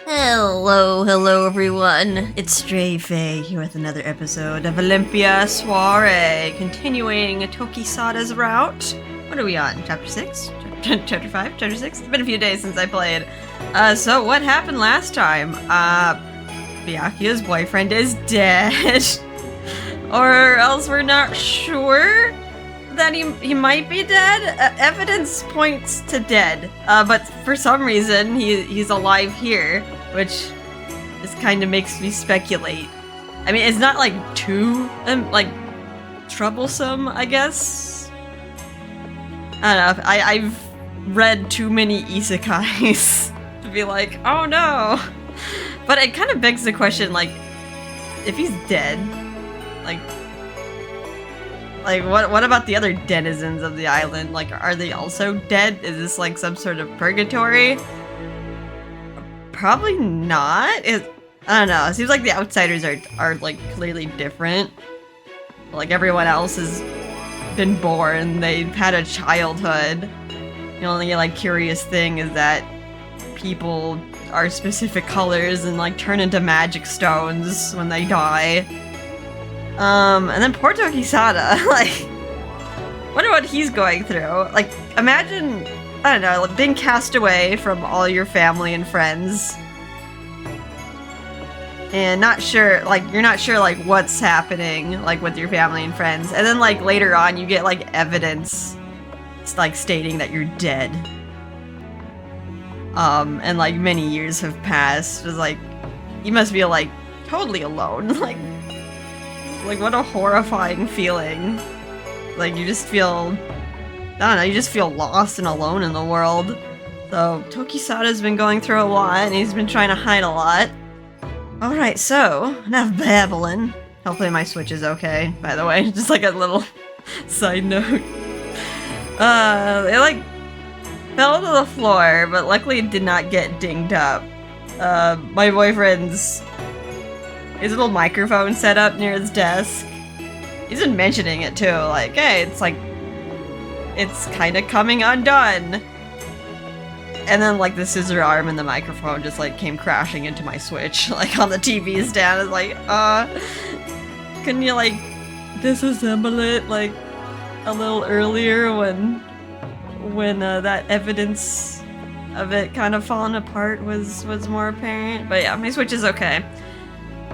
Hello everyone. It's Stray Faye here with another episode of Olympia Soiree, continuing Tokisada's route. What are we on? Chapter 6? Chapter 5? Chapter 6? It's been a few days since I played. So what happened last time? Byakuya's boyfriend is dead. Or else we're not sure that he might be dead. Evidence points to dead, but for some reason he's alive here, which just kind of makes me speculate. I mean, it's not like too troublesome, I guess. I don't know. I've read too many isekais to be like, oh no. But it kind of begs the question, like, if he's dead, like what about the other denizens of the island? Like, are they also dead? Is this like some sort of purgatory? Probably not. I don't know. It seems like the outsiders are like clearly different. Like everyone else has been born, they've had a childhood. The only like curious thing is that people are specific colors and like turn into magic stones when they die. And then poor Tokisada, like, wonder what he's going through. Like, imagine, I don't know, like, being cast away from all your family and friends. And you're not sure, like, what's happening, like, with your family and friends. And then, like, later on, you get, like, evidence, like, stating that you're dead. And, like, many years have passed. It's like, you must be, like, totally alone, Like, what a horrifying feeling. Like, you just feel, I don't know, you just feel lost and alone in the world. So, Tokisada's been going through a lot, and he's been trying to hide a lot. Alright, so, enough babbling. Hopefully my Switch is okay, by the way. Just like a little side note. It, like, fell to the floor, but luckily it did not get dinged up. My boyfriend's his little microphone set up near his desk. He's been mentioning it too, like, hey, it's like, it's kind of coming undone. And then like the scissor arm and the microphone just like came crashing into my Switch, like on the TV stand. It's like, can you like disassemble it like a little earlier when that evidence of it kind of falling apart was more apparent? But yeah, my Switch is okay.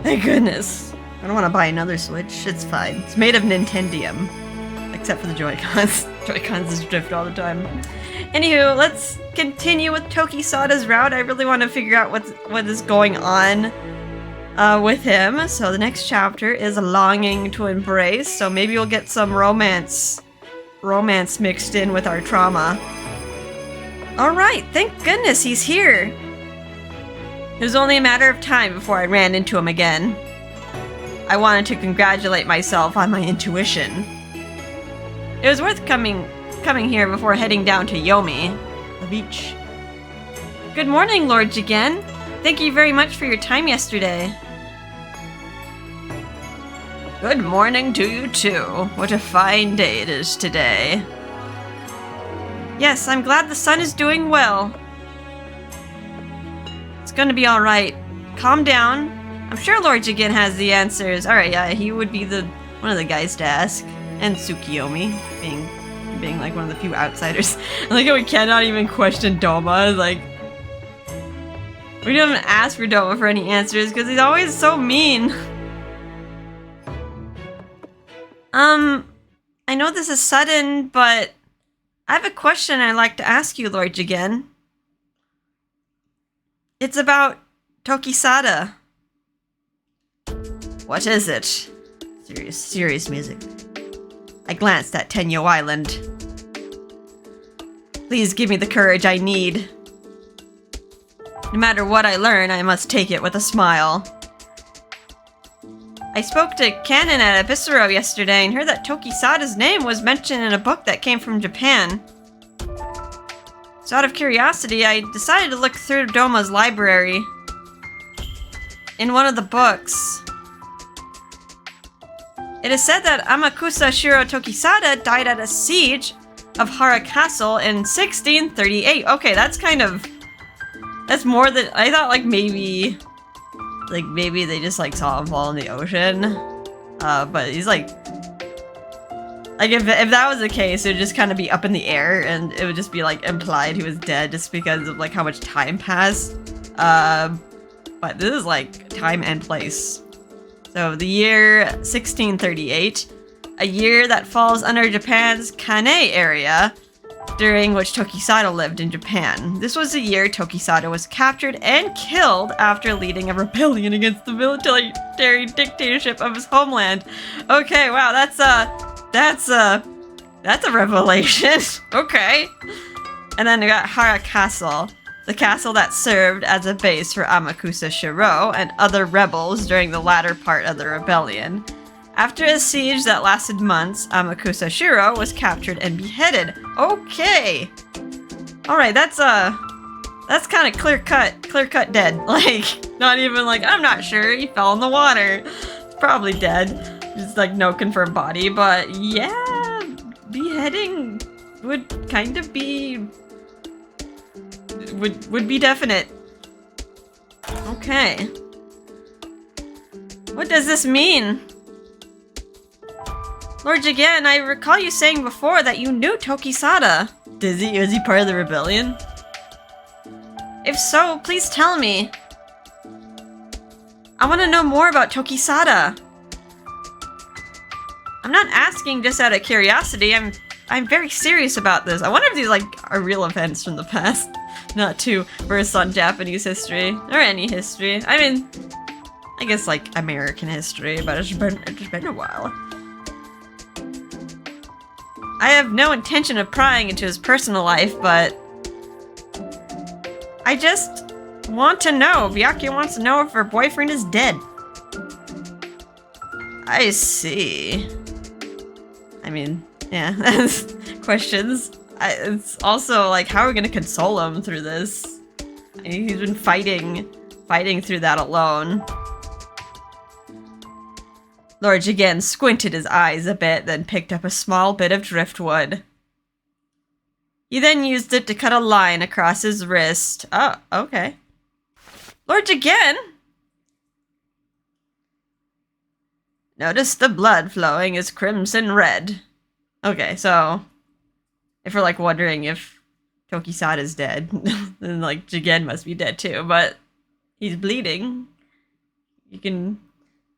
Thank goodness. I don't want to buy another Switch. It's fine. It's made of Nintendium. Except for the Joy-Cons. Joy-Cons just drift all the time. Anywho, let's continue with Tokisada's route. I really want to figure out what is going on with him. So the next chapter is Longing to Embrace. So maybe we'll get some romance mixed in with our trauma. Alright, thank goodness he's here. It was only a matter of time before I ran into him again. I wanted to congratulate myself on my intuition. It was worth coming here before heading down to Yomi, the beach. Good morning, Lord Jigen. Thank you very much for your time yesterday. Good morning to you too. What a fine day it is today. Yes, I'm glad the sun is doing well. It's gonna be alright. Calm down. I'm sure Lord Jigen has the answers. Alright, yeah, he would be one of the guys to ask. And Tsukiyomi, being like one of the few outsiders. I like how we cannot even question Doma. Like, we don't even ask for Doma for any answers because he's always so mean. I know this is sudden, but I have a question I'd like to ask you, Lord Jigen. It's about Tokisada. What is it? Serious music. I glanced at Tenyo Island. Please give me the courage I need. No matter what I learn, I must take it with a smile. I spoke to Canon at Abyssero yesterday and heard that Tokisada's name was mentioned in a book that came from Japan. So out of curiosity, I decided to look through Doma's library. In one of the books, it is said that Amakusa Shiro Tokisada died at a siege of Hara Castle in 1638. Okay, that's kind of That's more than I thought. Like maybe they just like saw him fall in the ocean. But he's like if that was the case, it would just kind of be up in the air, and it would just be like implied he was dead just because of like how much time passed. But this is like time and place. So the year 1638, a year that falls under Japan's Kane area, during which Tokisada lived in Japan. This was the year Tokisada was captured and killed after leading a rebellion against the military dictatorship of his homeland. Okay, wow, that's a revelation. Okay. And then we got Hara Castle, the castle that served as a base for Amakusa Shiro and other rebels during the latter part of the rebellion. After a siege that lasted months, Amakusa Shiro was captured and beheaded. Okay. Alright, that's kind of clear cut dead. Like, not even like, I'm not sure, he fell in the water. He's probably dead. Just like no confirmed body, but yeah, beheading would kind of be, would be definite. Okay. What does this mean? Lord Jigen, I recall you saying before that you knew Tokisada. Is he part of the rebellion? If so, please tell me. I want to know more about Tokisada. I'm not asking just out of curiosity. I'm very serious about this. I wonder if these like are real events from the past, not too versed on Japanese history or any history. I mean, I guess like American history, but it's been a while. I have no intention of prying into his personal life, but I just want to know. Byakuya wants to know if her boyfriend is dead. I see. I mean, yeah, questions. It's also like, how are we gonna console him through this? I mean, he's been fighting through that alone. Lord Jigen squinted his eyes a bit, then picked up a small bit of driftwood. He then used it to cut a line across his wrist. Oh, okay. Lord Jigen! Notice the blood flowing is crimson red. Okay, so if we're like wondering if Tokisada's dead, then like Jigen must be dead too, but he's bleeding. You can,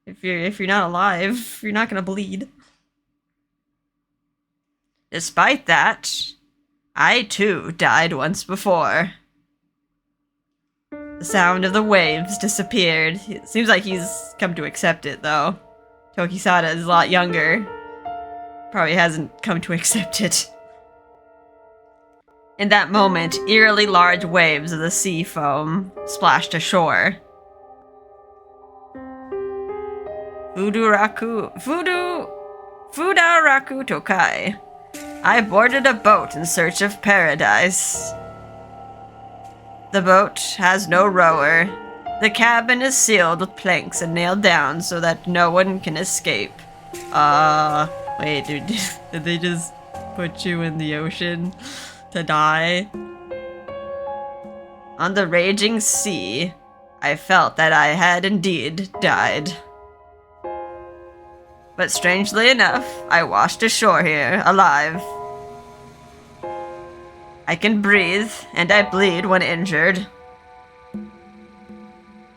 if you're not alive, you're not gonna bleed. Despite that, I too died once before. The sound of the waves disappeared. It seems like he's come to accept it though. Tokisada is a lot younger. Probably hasn't come to accept it. In that moment, eerily large waves of the sea foam splashed ashore. Fudaraku Tokai. I boarded a boat in search of paradise. The boat has no rower. The cabin is sealed with planks and nailed down so that no one can escape. Wait, dude, did they just put you in the ocean to die? On the raging sea, I felt that I had indeed died. But strangely enough, I washed ashore here, alive. I can breathe, and I bleed when injured.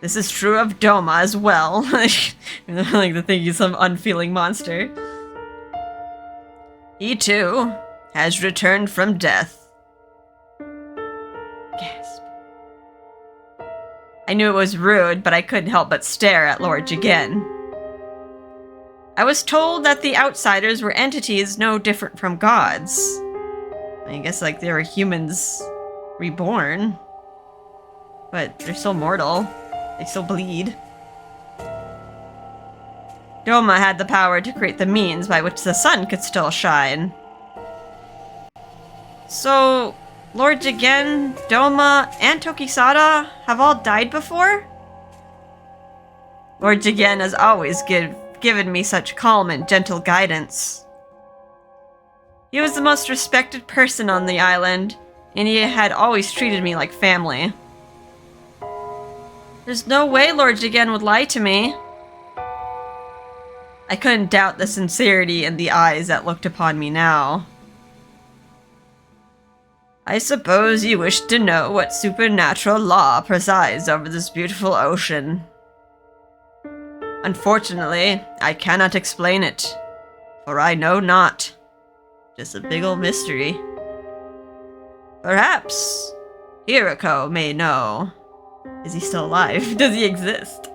This is true of Doma as well. Like to think he's some unfeeling monster. He too has returned from death. Gasp. I knew it was rude, but I couldn't help but stare at Lord Jigen. I was told that the outsiders were entities no different from gods. I guess like they were humans reborn. But they're still mortal. They still bleed. Doma had the power to create the means by which the sun could still shine. So, Lord Jigen, Doma, and Tokisada have all died before? Lord Jigen has always given me such calm and gentle guidance. He was the most respected person on the island, and he had always treated me like family. There's no way Lord Jigen would lie to me. I couldn't doubt the sincerity in the eyes that looked upon me now. I suppose you wish to know what supernatural law presides over this beautiful ocean. Unfortunately, I cannot explain it, for I know not. Just a big ol' mystery. Perhaps Hiroko may know. Is he still alive? Does he exist?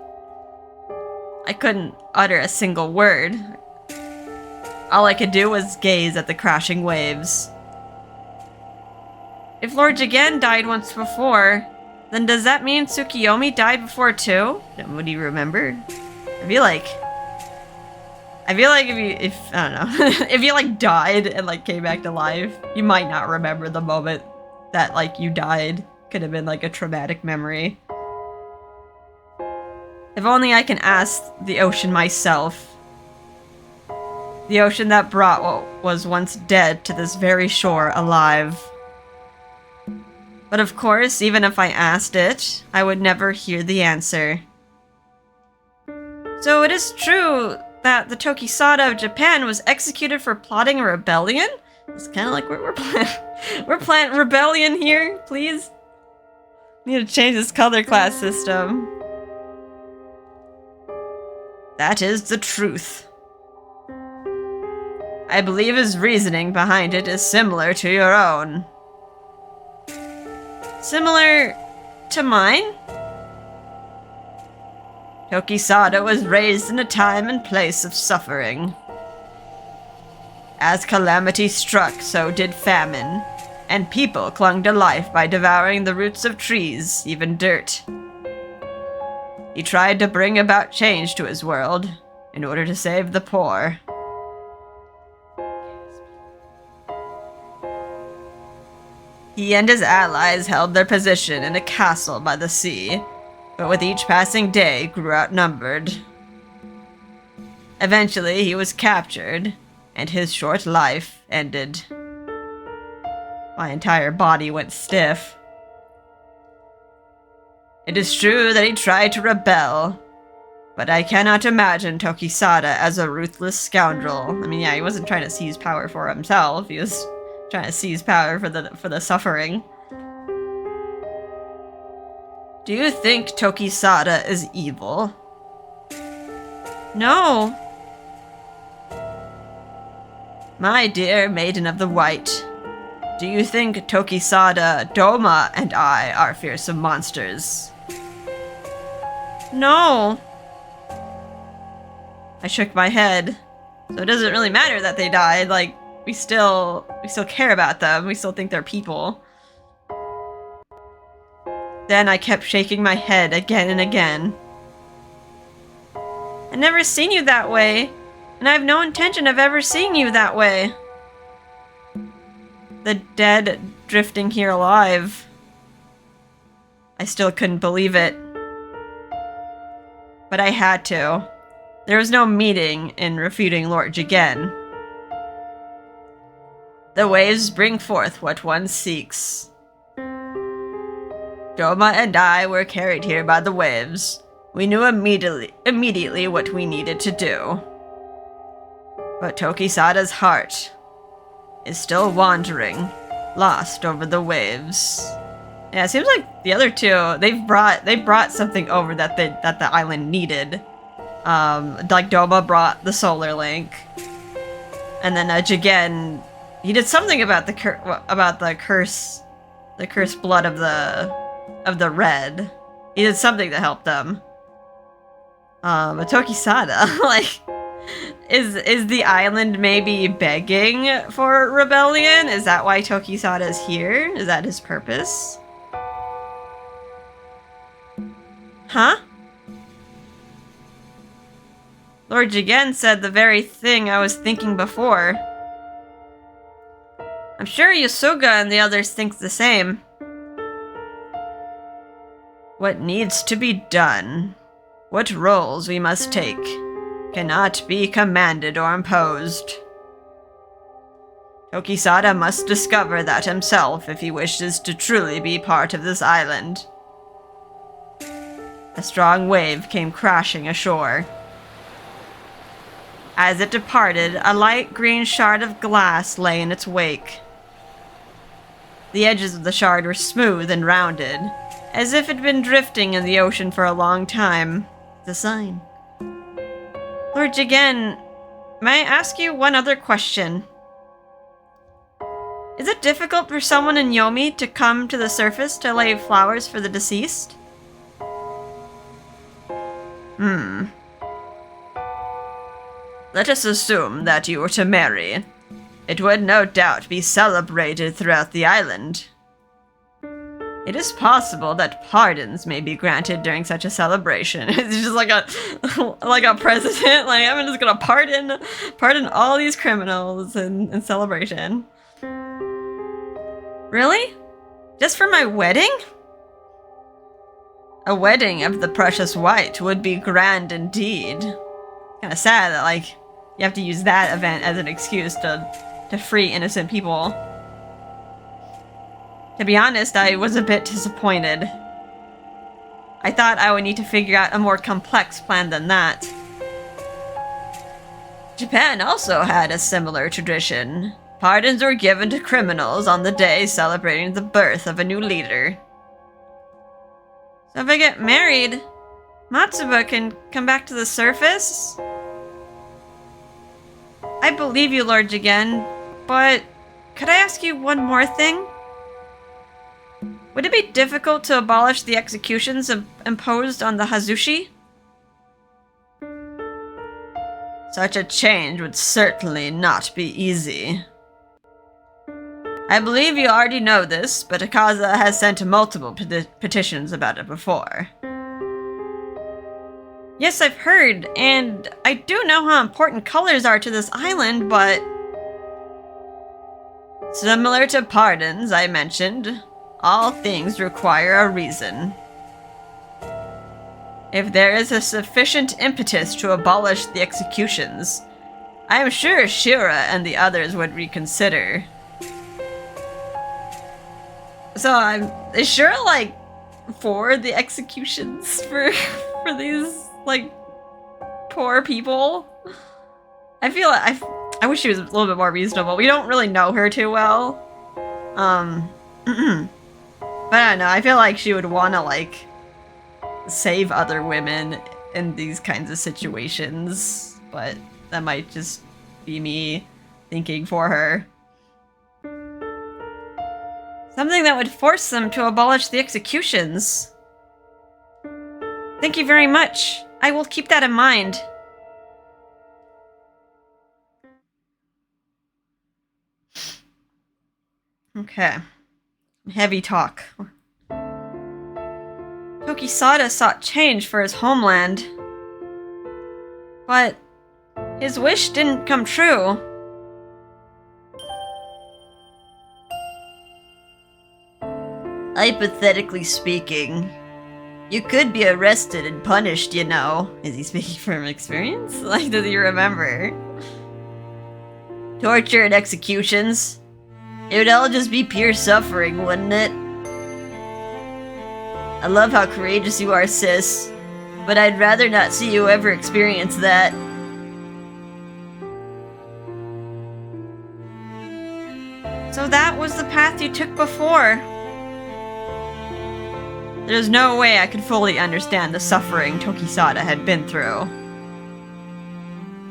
I couldn't utter a single word. All I could do was gaze at the crashing waves. If Lord Jigen died once before, then does that mean Tsukiyomi died before too? Would he remember? I feel like if I don't know, if you like died and like came back to life, you might not remember the moment that like you died. Could have been like a traumatic memory. If only I can ask the ocean myself. The ocean that brought what was once dead to this very shore alive. But of course, even if I asked it, I would never hear the answer. So it is true that the Tokisada of Japan was executed for plotting a rebellion? It's kind of like we're planning rebellion here, please. Need to change this color class system. That is the truth. I believe his reasoning behind it is similar to your own. Similar to mine? Tokisada was raised in a time and place of suffering. As calamity struck, so did famine, and people clung to life by devouring the roots of trees, even dirt. He tried to bring about change to his world in order to save the poor. He and his allies held their position in a castle by the sea, but with each passing day grew outnumbered. Eventually, he was captured, and his short life ended. My entire body went stiff. It is true that he tried to rebel, but I cannot imagine Tokisada as a ruthless scoundrel. I mean, yeah, he wasn't trying to seize power for himself, he was trying to seize power for the suffering. Do you think Tokisada is evil? No. My dear Maiden of the White, do you think Tokisada, Doma, and I are fearsome monsters? No. I shook my head. So it doesn't really matter that they died, like, we still care about them, we still think they're people. Then I kept shaking my head again and again. I've never seen you that way, and I have no intention of ever seeing you that way. The dead drifting here alive. I still couldn't believe it. But I had to. There was no meeting in refuting Lord Jigen. The waves bring forth what one seeks. Doma and I were carried here by the waves. We knew immediately what we needed to do. But Tokisada's heart is still wandering, lost over the waves. Yeah, it seems like the other two, they brought something over that the island needed. Like Doma brought the solar link, and then Jigen, he did something about the curse blood of the red. He did something to help them. But Tokisada, like, is the island maybe begging for rebellion? Is that why Tokisada is here? Is that his purpose? Huh? Lord Jigen said the very thing I was thinking before. I'm sure Yasuga and the others think the same. What needs to be done, what roles we must take, cannot be commanded or imposed. Tokisada must discover that himself if he wishes to truly be part of this island. A strong wave came crashing ashore. As it departed, a light green shard of glass lay in its wake. The edges of the shard were smooth and rounded, as if it had been drifting in the ocean for a long time. The sign. Lord Jigen, may I ask you one other question? Is it difficult for someone in Yomi to come to the surface to lay flowers for the deceased? Let us assume that you were to marry. It would no doubt be celebrated throughout the island. It is possible that pardons may be granted during such a celebration. It's just like a president, like I'm just gonna pardon all these criminals in celebration. Really? Just for my wedding? A wedding of the precious white would be grand indeed. Kinda sad that like you have to use that event as an excuse to free innocent people. To be honest, I was a bit disappointed. I thought I would need to figure out a more complex plan than that. Japan also had a similar tradition. Pardons were given to criminals on the day celebrating the birth of a new leader. So if I get married, Matsuba can come back to the surface? I believe you, Lord Jigen, but could I ask you one more thing? Would it be difficult to abolish the executions imposed on the Hazushi? Such a change would certainly not be easy. I believe you already know this, but Akaza has sent multiple petitions about it before. Yes, I've heard, and I do know how important colors are to this island, but... Similar to pardons I mentioned, all things require a reason. If there is a sufficient impetus to abolish the executions, I am sure Shira and the others would reconsider. So is Shira, like, for the executions for these, like, poor people? I feel like I wish she was a little bit more reasonable. We don't really know her too well. But I don't know, I feel like she would want to, like, save other women in these kinds of situations. But that might just be me thinking for her. Something that would force them to abolish the executions. Thank you very much. I will keep that in mind. Okay. Heavy talk. Tokisada sought change for his homeland. But his wish didn't come true. Hypothetically speaking, you could be arrested and punished, you know. Is he speaking from experience? Like, does he remember? Torture and executions. It would all just be pure suffering, wouldn't it? I love how courageous you are, sis, but I'd rather not see you ever experience that. So that was the path you took before. There's no way I could fully understand the suffering Tokisada had been through.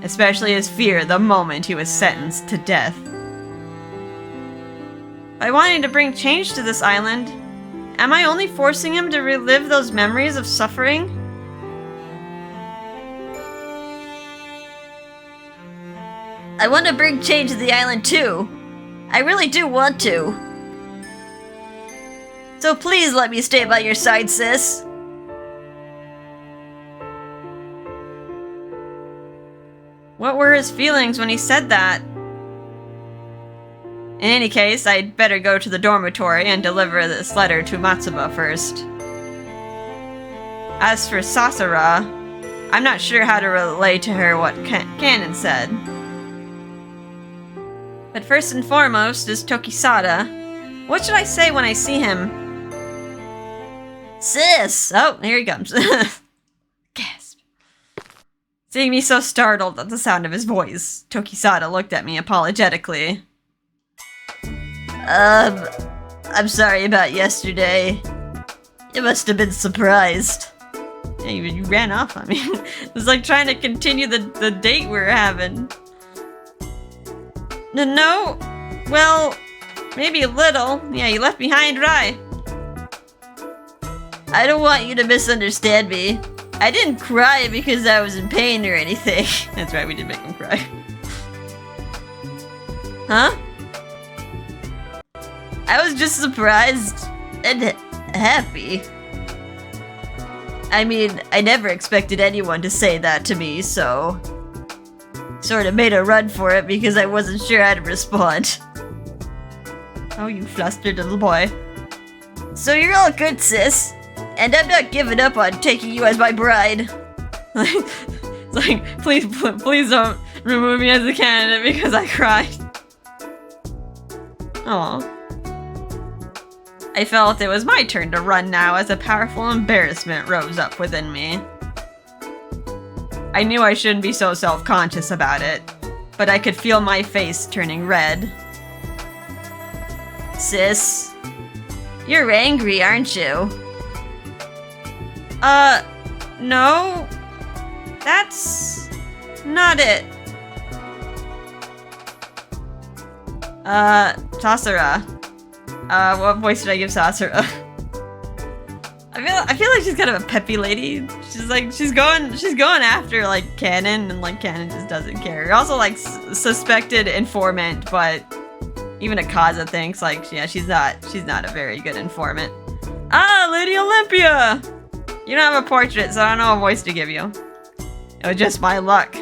Especially his fear the moment he was sentenced to death. By wanting to bring change to this island, am I only forcing him to relive those memories of suffering? I want to bring change to the island too. I really do want to. So please let me stay by your side, sis. What were his feelings when he said that? In any case, I'd better go to the dormitory and deliver this letter to Matsuba first. As for Sasara, I'm not sure how to relay to her what Canon said. But first and foremost is Tokisada. What should I say when I see him? Sis! Oh, here he comes. Gasp. Seeing me so startled at the sound of his voice, Tokisada looked at me apologetically. I'm sorry about yesterday. You must have been surprised. Yeah, you ran off on me. It was like trying to continue the date we were having. No? Well, maybe a little. Yeah, you left me high and dry. I don't want you to misunderstand me. I didn't cry because I was in pain or anything. That's right, we did make him cry. Huh? I was just surprised and happy. I mean, I never expected anyone to say that to me, so... sort of made a run for it because I wasn't sure how to respond. Oh, you flustered little boy. So you're all good, sis. And I'm not giving up on taking you as my bride. It's like, please don't remove me as a candidate because I cried. Aww. I felt it was my turn to run now as a powerful embarrassment rose up within me. I knew I shouldn't be so self-conscious about it, but I could feel my face turning red. Sis, you're angry, aren't you? No. That's not it. Sasura. What voice did I give Sasura? I feel like she's kind of a peppy lady. She's like, she's going after, like, Canon, and, like, Canon just doesn't care. Also, like, suspected informant, but even Akaza thinks, like, yeah, she's not a very good informant. Ah, Lady Olympia! You don't have a portrait, so I don't know what voice to give you. It was just my luck.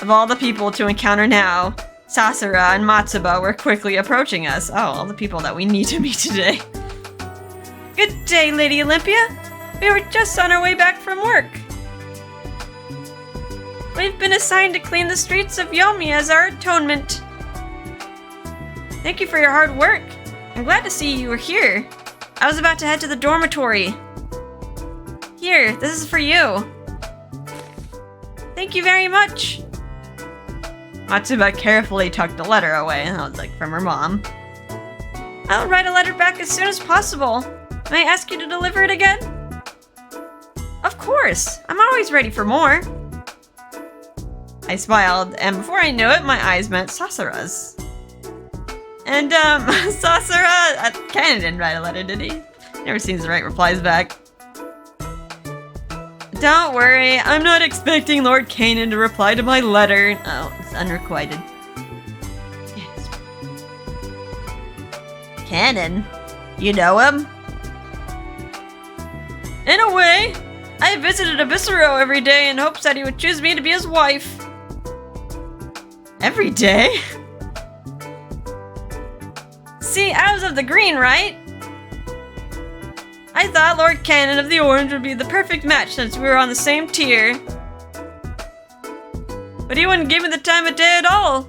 Of all the people to encounter now, Sasura and Matsuba were quickly approaching us. Oh, all the people that we need to meet today. Good day, Lady Olympia. We were just on our way back from work. We've been assigned to clean the streets of Yomi as our atonement. Thank you for your hard work. I'm glad to see you were here. I was about to head to the dormitory. Here, this is for you. Thank you very much. Matsuba carefully tucked the letter away, and that was like from her mom. I'll write a letter back as soon as possible. May I ask you to deliver it again? Of course, I'm always ready for more. I smiled, and before I knew it, my eyes met Sasura's. And, Sasura, Canon didn't write a letter, did he? Never seems to write replies back. Don't worry, I'm not expecting Lord Kanan to reply to my letter. Oh, it's unrequited. Yes. Kanan? You know him? In a way. I visited Abyssero every day in hopes that he would choose me to be his wife. Every day? See, I was of the green, right? I thought Lord Kanan of the Orange would be the perfect match since we were on the same tier. But he wouldn't give me the time of day at all.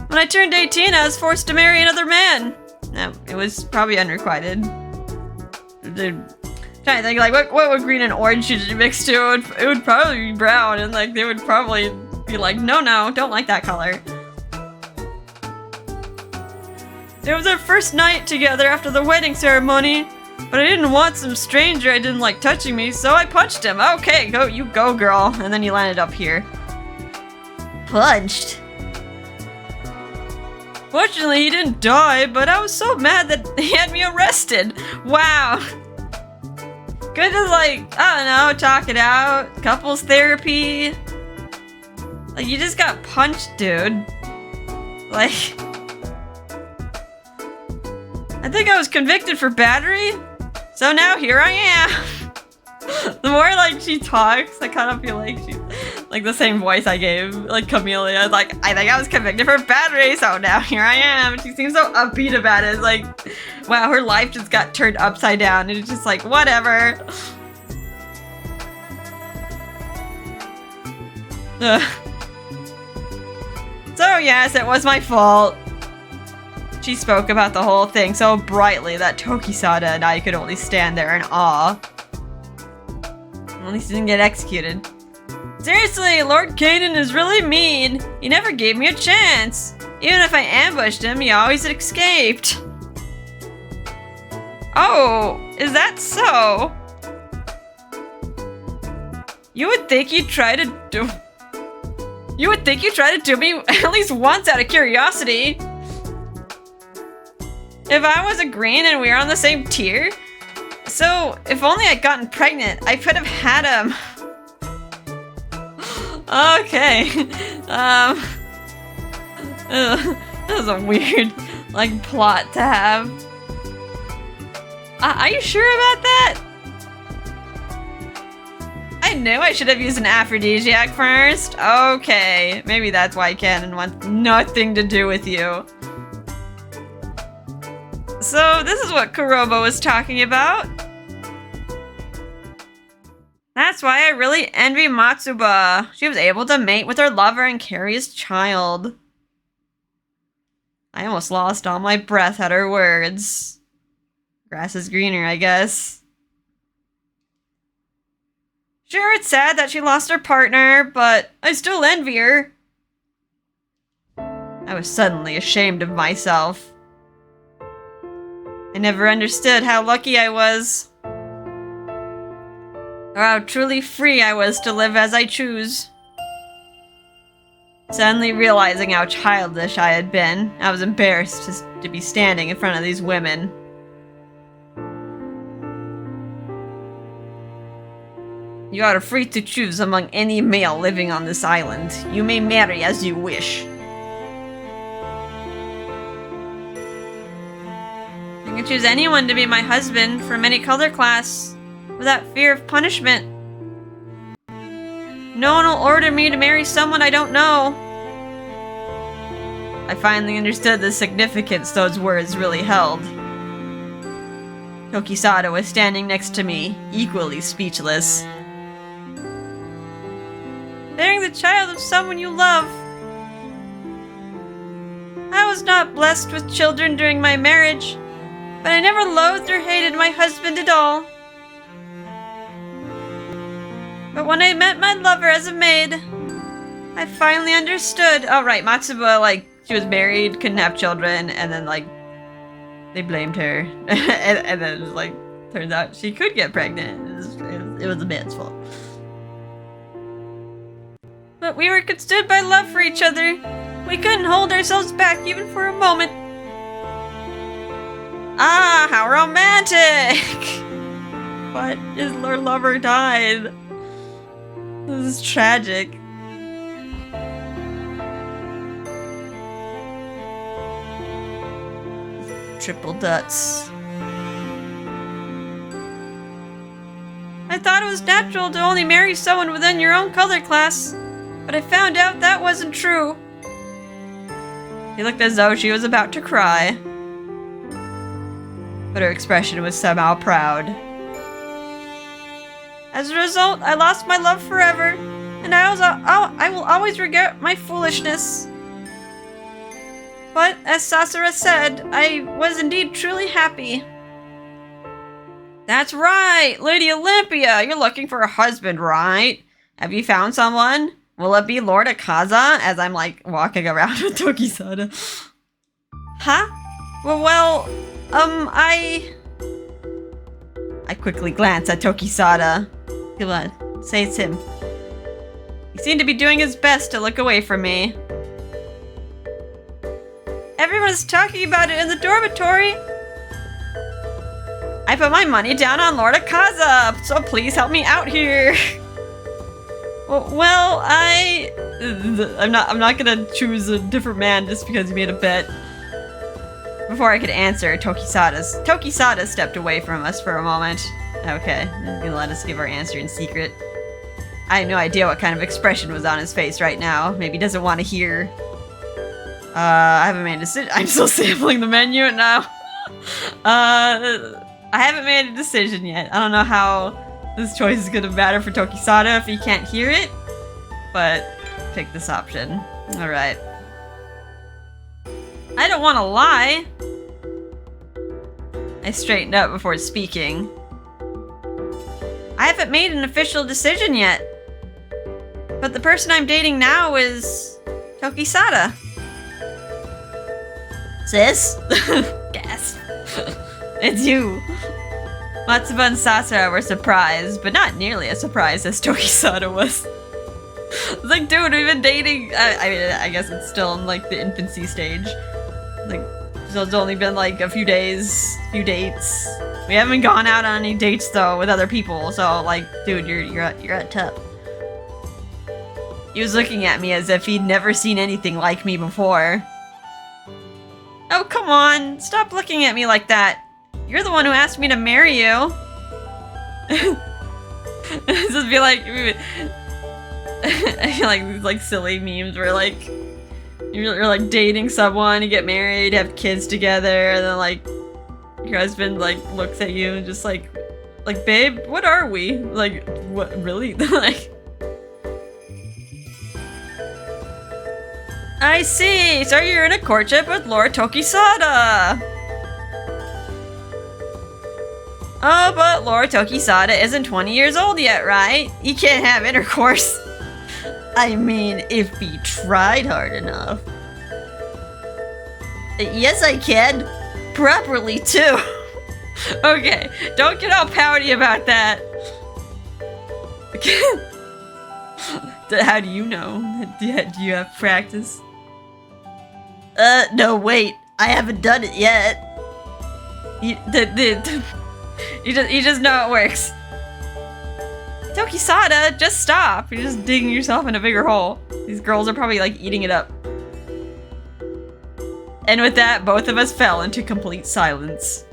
When I turned 18, I was forced to marry another man. No, it was probably unrequited. Trying to think, like, what would green and orange should you mix to? It would probably be brown, and, like, they would probably be like, no, don't like that color. It was our first night together after the wedding ceremony. But I didn't want some stranger I didn't like touching me, so I punched him. Okay, you go, girl. And then he landed up here. Punched? Fortunately, he didn't die, but I was so mad that he had me arrested. Wow. Good to, like, I don't know, talk it out. Couples therapy. Like, you just got punched, dude. Like... I think I was convicted for battery, so now here I am. The more, like, she talks, I kind of feel like she's, like, the same voice I gave, like, Camellia. Like, I think I was convicted for battery, so now here I am. She seems so upbeat about it. It's like, wow, her life just got turned upside down, and it's just like, whatever. So, yes, it was my fault. She spoke about the whole thing so brightly that Tokisada and I could only stand there in awe. At least he didn't get executed. Seriously, Lord Kaden is really mean. He never gave me a chance. Even if I ambushed him, he always escaped. Oh, is that so? You would think you'd try to do me at least once out of curiosity. If I was a green and we were on the same tier, so if only I'd gotten pregnant, I could have had him. Okay. That was a weird, like, plot to have. Are you sure about that? I knew I should have used an aphrodisiac first. Okay, maybe that's why Canon wants nothing to do with you. So this is what Kurobo was talking about. That's why I really envy Matsuba. She was able to mate with her lover and carry his child. I almost lost all my breath at her words. Grass is greener, I guess. Sure, it's sad that she lost her partner, but I still envy her. I was suddenly ashamed of myself. I never understood how lucky I was. Or how truly free I was to live as I choose. Suddenly realizing how childish I had been, I was embarrassed to be standing in front of these women. You are free to choose among any male living on this island. You may marry as you wish. I can choose anyone to be my husband from any color class, without fear of punishment. No one will order me to marry someone I don't know. I finally understood the significance those words really held. Tokisada was standing next to me, equally speechless. Bearing the child of someone you love. I was not blessed with children during my marriage, but I never loathed or hated my husband at all. But when I met my lover as a maid, I finally understood. Oh right, Matsuba, like, she was married, couldn't have children, and then, like, they blamed her. and then it was like, turns out she could get pregnant. It was the man's fault. But we were consumed by love for each other. We couldn't hold ourselves back even for a moment. Ah, how romantic! But his lover died. This is tragic. Triple Dutz. I thought it was natural to only marry someone within your own color class, but I found out that wasn't true. She looked as though she was about to cry, but her expression was somehow proud. As a result, I lost my love forever, and I will always regret my foolishness. But, as Sasura said, I was indeed truly happy. That's right! Lady Olympia! You're looking for a husband, right? Have you found someone? Will it be Lord Akaza? As I'm, like, walking around with Tokisada. Huh? Well, I quickly glance at Tokisada. Come on, say it's him. He seemed to be doing his best to look away from me. Everyone's talking about it in the dormitory. I put my money down on Lord Akaza, so please help me out here. Well, I'm not gonna choose a different man just because he made a bet. Before I could answer, Tokisada stepped away from us for a moment. Okay, he's gonna let us give our answer in secret. I have no idea what kind of expression was on his face right now. Maybe he doesn't want to hear. I haven't made a decision. I'm still sampling the menu now. I haven't made a decision yet. I don't know how this choice is gonna matter for Tokisada if he can't hear it, but pick this option. Alright. I don't want to lie. I straightened up before speaking. I haven't made an official decision yet. But the person I'm dating now is Tokisada. Sis? Gasp. It's you. Matsuba and Sasara were surprised, but not nearly as surprised as Tokisada was. It's like, dude, we've been dating. I mean, I guess it's still in like the infancy stage. Like, so it's only been like a few days, few dates. We haven't gone out on any dates though with other people. So like, dude, you're at top. He was looking at me as if he'd never seen anything like me before. Oh, come on! Stop looking at me like that. You're the one who asked me to marry you. This would be like, I feel like these like silly memes where like you're like dating someone, you get married, have kids together, and then like your husband like looks at you and just like babe, what are we? Like, what, really? Like, I see. So you're in a courtship with Lord Tokisada. Oh, but Lord Tokisada isn't 20 years old yet, right? He can't have intercourse. I mean, if he tried hard enough. Yes, I can. Properly, too. Okay, don't get all pouty about that. How do you know? Do you have practice? No, wait. I haven't done it yet. You just know it works. Tokisada, just stop. You're just digging yourself in a bigger hole. These girls are probably like eating it up. And with that, both of us fell into complete silence.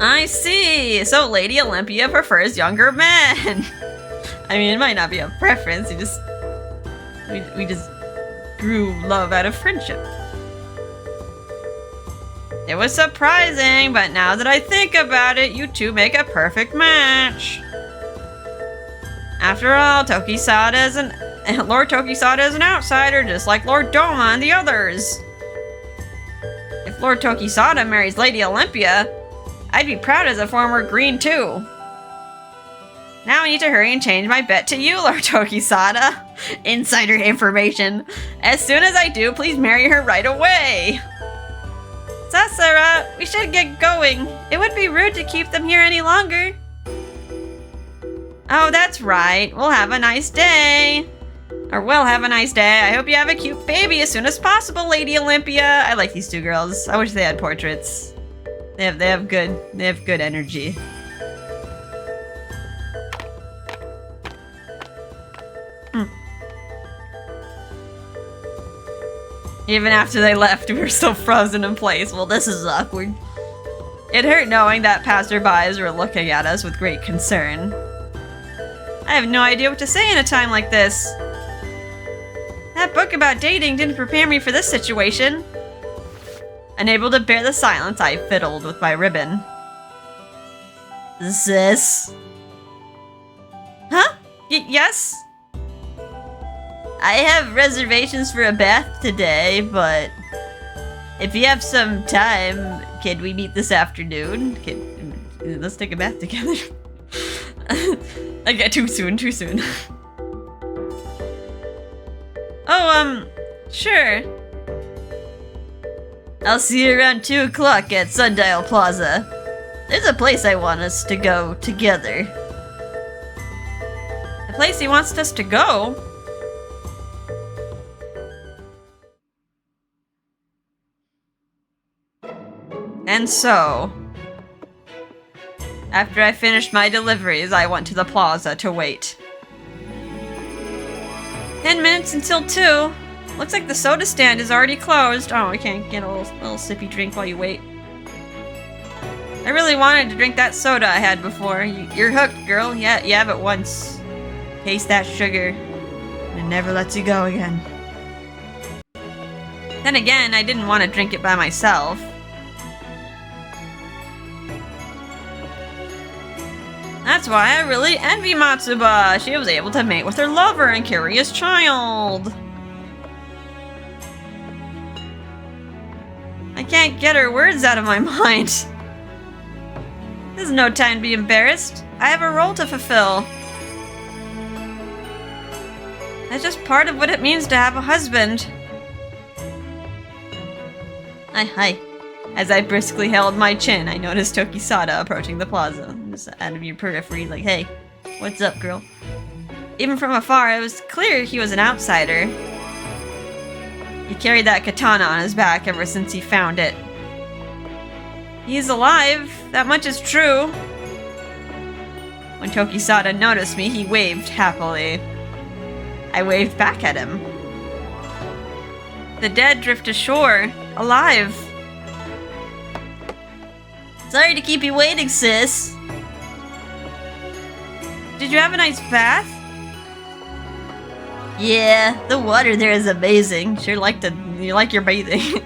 I see. So Lady Olympia prefers younger men. I mean, it might not be a preference. We just grew love out of friendship. It was surprising, but now that I think about it, you two make a perfect match. After all, Lord Tokisada is an outsider, just like Lord Doma and the others. If Lord Tokisada marries Lady Olympia, I'd be proud as a former green too. Now I need to hurry and change my bet to you, Lord Tokisada. Insider information. As soon as I do, please marry her right away. Sasara, we should get going. It would be rude to keep them here any longer. Oh, that's right. We'll have a nice day. Or we'll have a nice day. I hope you have a cute baby as soon as possible, Lady Olympia. I like these two girls. I wish they had portraits. They have good energy. Even after they left, we were still frozen in place. Well, this is awkward. It hurt knowing that passerbys were looking at us with great concern. I have no idea what to say in a time like this. That book about dating didn't prepare me for this situation. Unable to bear the silence, I fiddled with my ribbon. Sis? Huh? Yes? I have reservations for a bath today, but if you have some time, can we meet this afternoon? Let's take a bath together. Okay, too soon. Oh, sure. I'll see you around 2 o'clock at Sundial Plaza. There's a place I want us to go together. A place he wants us to go? And so, after I finished my deliveries, I went to the plaza to wait. 10 minutes until 2. Looks like the soda stand is already closed. Oh, we can't get a little sippy drink while you wait. I really wanted to drink that soda I had before. You're hooked, girl. Yeah, you have it once. Taste that sugar, and it never lets you go again. Then again, I didn't want to drink it by myself. That's why I really envy Matsuba. She was able to mate with her lover and carry his child. can't get her words out of my mind. This is no time to be embarrassed. I have a role to fulfill. That's just part of what it means to have a husband. Hi. As I briskly held my chin, I noticed Tokisada approaching the plaza. Just out of your periphery, like, hey, what's up, girl? Even from afar, it was clear he was an outsider. He carried that katana on his back ever since he found it. He's alive, that much is true. When Tokisada noticed me, he waved happily. I waved back at him. The dead drift ashore, alive. Sorry to keep you waiting, sis. Did you have a nice bath? Yeah, the water there is amazing. You like your bathing.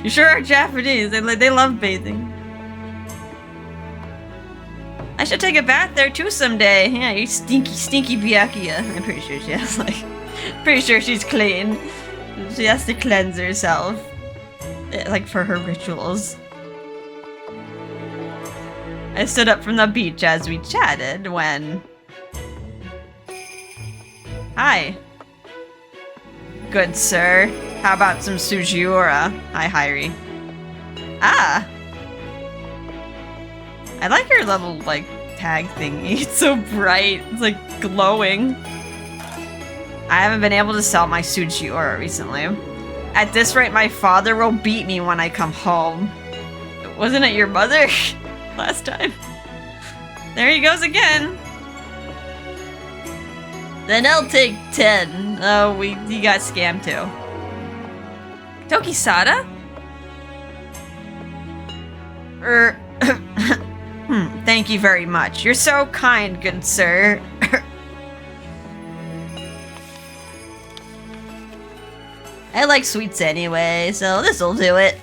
You sure are Japanese. They love bathing. I should take a bath there too someday. Yeah, you stinky Byakuya. I'm pretty sure she has pretty sure she's clean. She has to cleanse herself. Like for her rituals. I stood up from the beach as we chatted when... Hi. Good sir. How about some Sujiura? Hi, Hairi. Ah! I like her little, tag thingy. It's so bright. It's, glowing. I haven't been able to sell my Sujiura recently. At this rate, my father will beat me when I come home. Wasn't it your mother? Last time. There he goes again. Then I'll take 10. Oh, he got scammed too. Tokisada? Thank you very much. You're so kind, good sir. I like sweets anyway, so this'll do it.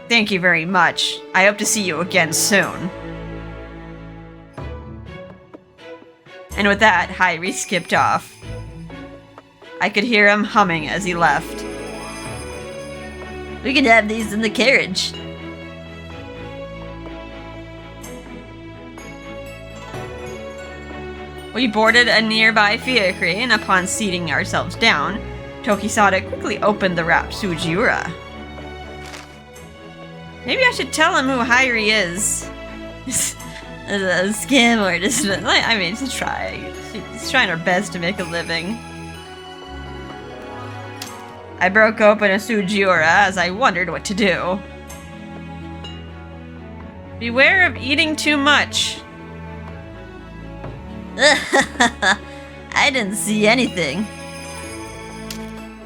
Thank you very much. I hope to see you again soon. And with that, Hairi skipped off. I could hear him humming as he left. We can have these in the carriage. We boarded a nearby vehicle, and upon seating ourselves down, Tokisada quickly opened the wrapped Sujiura. Maybe I should tell him who Hairi is. A scam artist. I mean, just try. She's trying her best to make a living. I broke open a Sujiura as I wondered what to do. Beware of eating too much. I didn't see anything.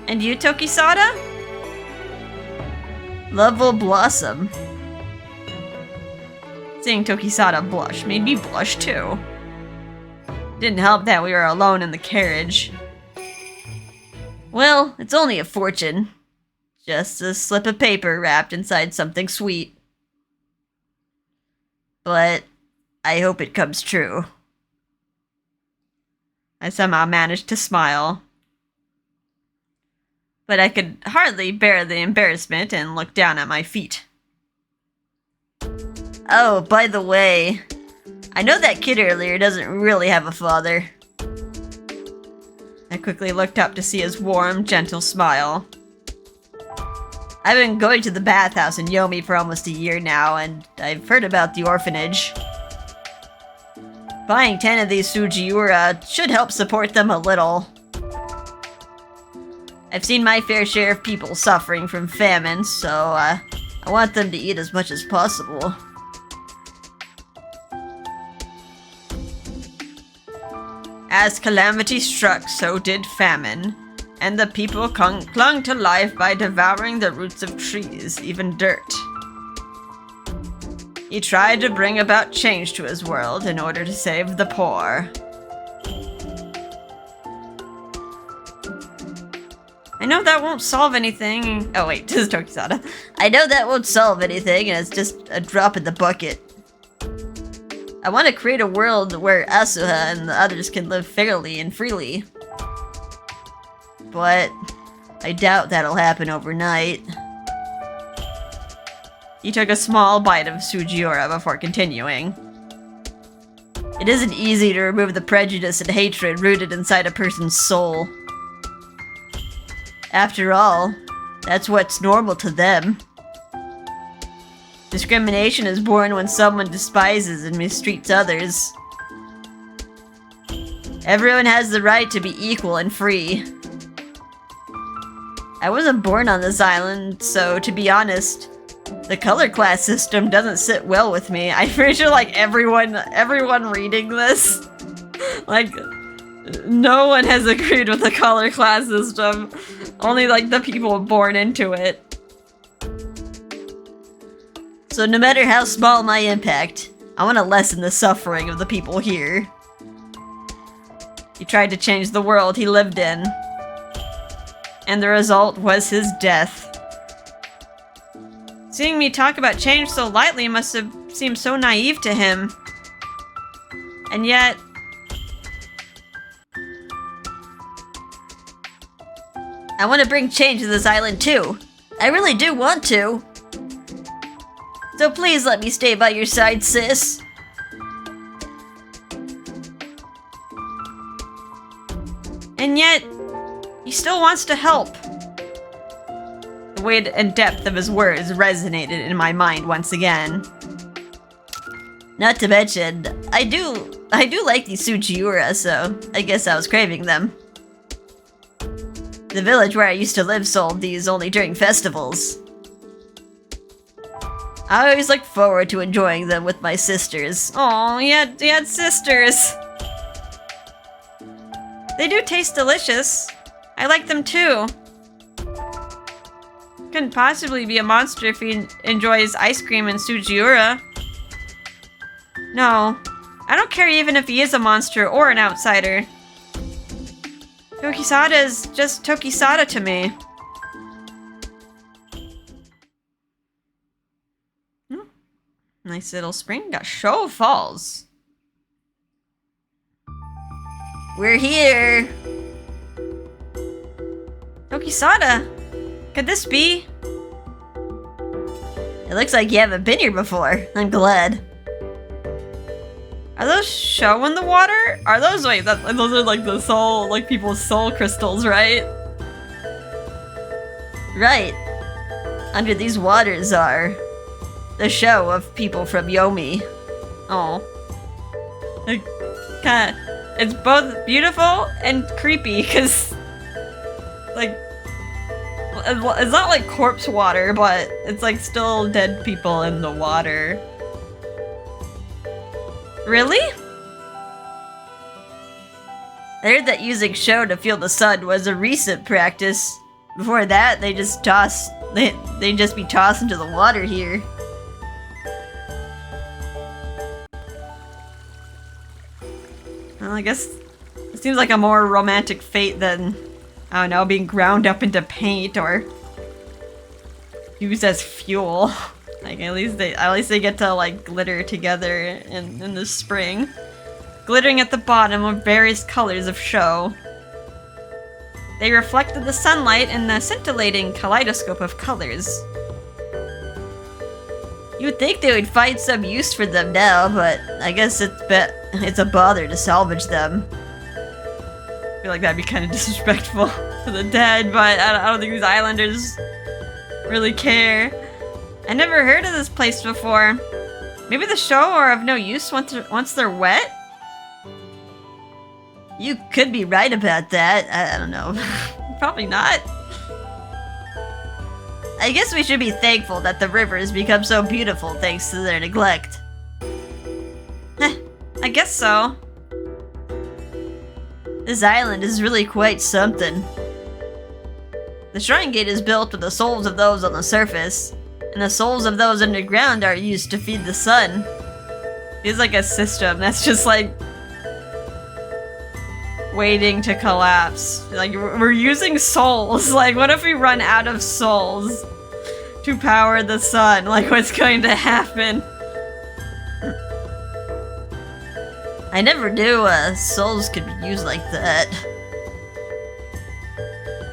And you, Tokisada? Love will blossom. Seeing Tokisada blush made me blush too. Didn't help that we were alone in the carriage. Well, it's only a fortune. Just a slip of paper wrapped inside something sweet. But I hope it comes true. I somehow managed to smile. But I could hardly bear the embarrassment and look down at my feet. Oh, by the way, I know that kid earlier doesn't really have a father. I quickly looked up to see his warm, gentle smile. I've been going to the bathhouse in Yomi for almost a year now, and I've heard about the orphanage. Buying 10 of these Sujiura should help support them a little. I've seen my fair share of people suffering from famine, so I want them to eat as much as possible. As calamity struck, so did famine, and the people clung to life by devouring the roots of trees, even dirt. He tried to bring about change to his world in order to save the poor. I know that won't solve anything. Oh wait, this is Tokisada. I know that won't solve anything, and it's just a drop in the bucket. I want to create a world where Asuha and the others can live fairly and freely. But I doubt that'll happen overnight. He took a small bite of Sujiura before continuing. It isn't easy to remove the prejudice and hatred rooted inside a person's soul. After all, that's what's normal to them. Discrimination is born when someone despises and mistreats others. Everyone has the right to be equal and free. I wasn't born on this island, so to be honest, the color class system doesn't sit well with me. I'm pretty sure like everyone reading this, like no one has agreed with the color class system. Only like the people born into it. So no matter how small my impact, I want to lessen the suffering of the people here. He tried to change the world he lived in. And the result was his death. Seeing me talk about change so lightly must have seemed so naive to him. And yet... I want to bring change to this island too. I really do want to. So please let me stay by your side, sis. And yet, he still wants to help. The weight and depth of his words resonated in my mind once again. Not to mention, I do like these Sujiura, so I guess I was craving them. The village where I used to live sold these only during festivals. I always look forward to enjoying them with my sisters. Aw, he had sisters! They do taste delicious. I like them too. Couldn't possibly be a monster if he enjoys ice cream and Sujiura. No, I don't care even if he is a monster or an outsider. Tokisada is just Tokisada to me. Nice little spring. Got Show Falls. We're here! Tokisada! Could this be? It looks like you haven't been here before. I'm glad. Are those show in the water? Are those, wait, those are like the soul, like people's soul crystals, right? Right. Under these waters are the show of people from Yomi. Oh. It's both beautiful and creepy, because, like, it's not like corpse water, but it's like still dead people in the water. Really? I heard that using show to feel the sun was a recent practice. Before that, they just they'd just be tossed into the water here. Well, I guess it seems like a more romantic fate than, I don't know, being ground up into paint or used as fuel. Like at least they get to like glitter together in the spring. Glittering at the bottom with various colors of show. They reflected the sunlight in the scintillating kaleidoscope of colors. You'd think they would find some use for them now, but I guess it's a bother to salvage them. I feel like that'd be kind of disrespectful to the dead, but I don't think these islanders really care. I never heard of this place before. Maybe the show are of no use once they're wet? You could be right about that. I don't know. Probably not. I guess we should be thankful that the river has become so beautiful thanks to their neglect. I guess so. This island is really quite something. The shrine gate is built with the souls of those on the surface, and the souls of those underground are used to feed the sun. It's like a system that's just like waiting to collapse. Like, we're using souls. Like, what if we run out of souls to power the sun? Like, what's going to happen? I never knew souls could be used like that.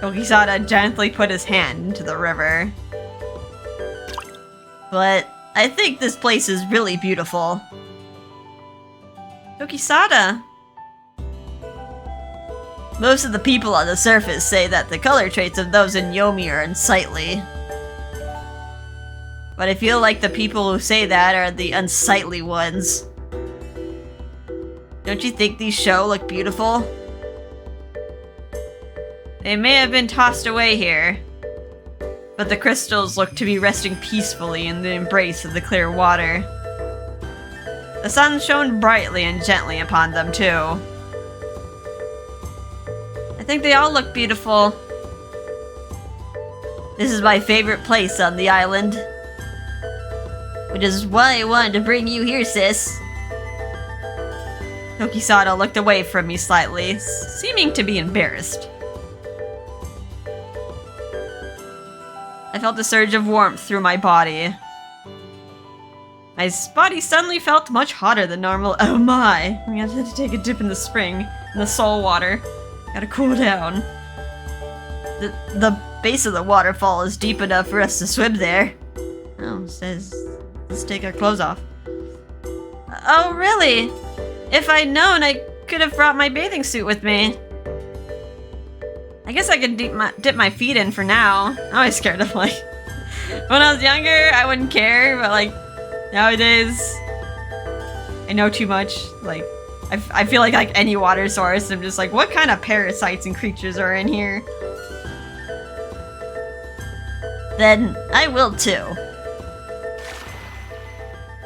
Tokisada gently put his hand into the river. but I think this place is really beautiful. Tokisada. Most of the people on the surface say that the color traits of those in Yomi are unsightly. But I feel like the people who say that are the unsightly ones. Don't you think these show look beautiful? They may have been tossed away here, but the crystals look to be resting peacefully in the embrace of the clear water. The sun shone brightly and gently upon them, too. I think they all look beautiful. This is my favorite place on the island. Which is why I wanted to bring you here, sis. Tokisada looked away from me slightly, seeming to be embarrassed. I felt a surge of warmth through my body. My body suddenly felt much hotter than normal. Oh my! I had to take a dip in the spring, in the soul water. Gotta cool down. The base of the waterfall is deep enough for us to swim there. Oh, it says, let's take our clothes off. Oh, really? If I'd known, I could have brought my bathing suit with me. I guess I could dip my feet in for now. I'm always scared of, like... When I was younger, I wouldn't care, but, like, nowadays... I know too much. Like, I feel like any water source, I'm just like, what kind of parasites and creatures are in here? Then, I will too.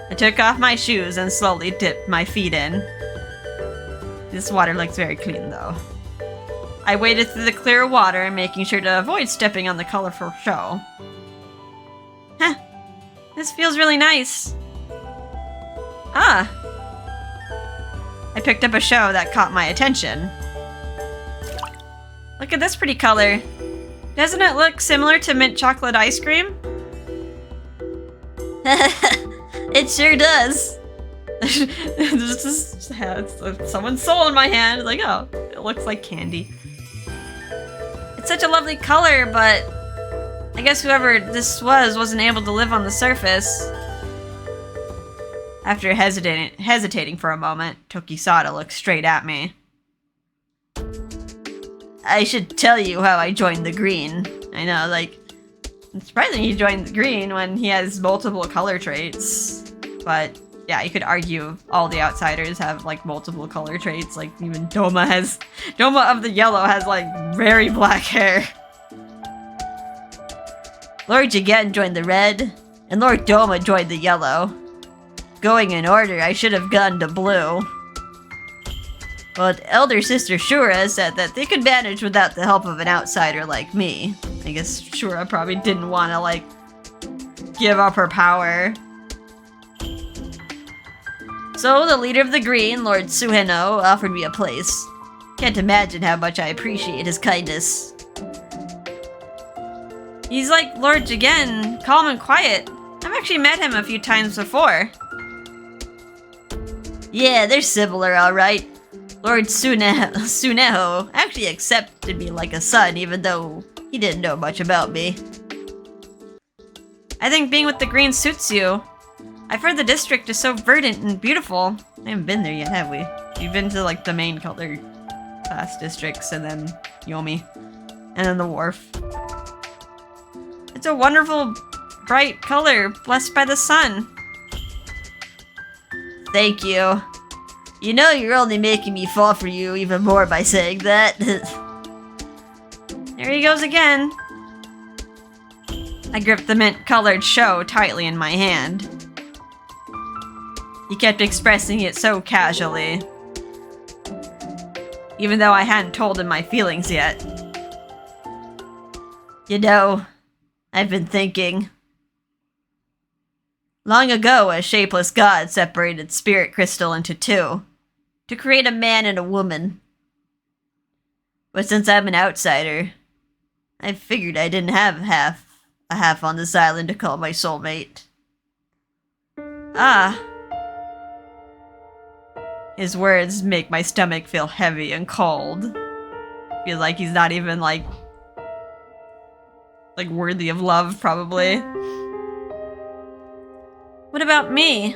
I took off my shoes and slowly dipped my feet in. This water looks very clean, though. I waded through the clear water, making sure to avoid stepping on the colorful show. Huh. This feels really nice. Ah. I picked up a show that caught my attention. Look at this pretty color. Doesn't it look similar to mint chocolate ice cream? It sure does. Just has someone's soul in my hand. It's like, oh, it looks like candy. It's such a lovely color, but I guess whoever this wasn't able to live on the surface. After hesitating for a moment, Tokisada looked straight at me. I should tell you how I joined the green. I know, like, it's surprising he joined the green when he has multiple color traits. But, yeah, you could argue all the outsiders have, like, multiple color traits. Like, even Doma of the yellow has, like, very black hair. Lord Jigen joined the red, and Lord Doma joined the yellow. Going in order, I should have gone to blue. But elder sister Shura said that they could manage without the help of an outsider like me. I guess Shura probably didn't want to, like, give up her power. So the leader of the green, Lord Suheno, offered me a place. Can't imagine how much I appreciate his kindness. He's like Lord Jigen, calm and quiet. I've actually met him a few times before. Yeah, they're similar, alright. Lord Suneho actually accepted me like a son, even though he didn't know much about me. I think being with the green suits you. I've heard the district is so verdant and beautiful. I haven't been there yet, have we? We've been to, like, the main color class districts, and then Yomi, and then the wharf. It's a wonderful, bright color, blessed by the sun. Thank you. You know you're only making me fall for you even more by saying that. There he goes again. I gripped the mint-colored show tightly in my hand. He kept expressing it so casually, even though I hadn't told him my feelings yet. You know, I've been thinking. Long ago, a shapeless god separated spirit crystal into two, to create a man and a woman. But since I'm an outsider, I figured I didn't have a half on this island to call my soulmate. Ah. His words make my stomach feel heavy and cold. Feels like he's not even, like worthy of love, probably. What about me?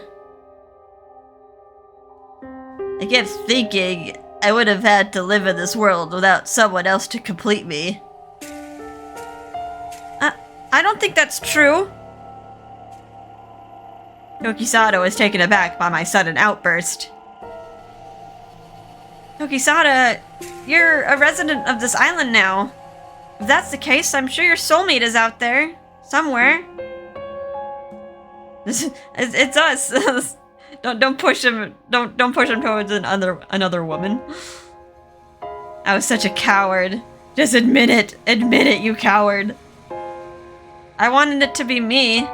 I kept thinking I would have had to live in this world without someone else to complete me. I don't think that's true. Tokisada was taken aback by my sudden outburst. Tokisada, you're a resident of this island now. If that's the case, I'm sure your soulmate is out there. Somewhere. It's us. Don't push him. Don't push him towards another woman. I was such a coward. Just admit it. Admit it, you coward. I wanted it to be me,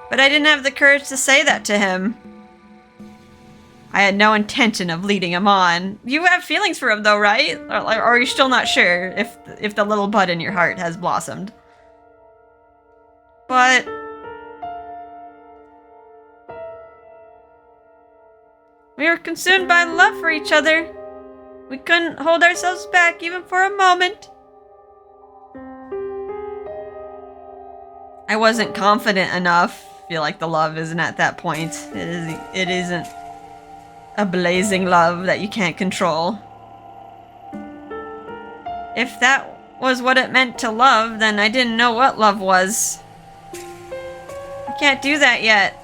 but I didn't have the courage to say that to him. I had no intention of leading him on. You have feelings for him though, right? Or are you still not sure if the little bud in your heart has blossomed? But we were consumed by love for each other. We couldn't hold ourselves back even for a moment. I wasn't confident enough. I feel like the love isn't at that point. It isn't a blazing love that you can't control. If that was what it meant to love, then I didn't know what love was. I can't do that yet.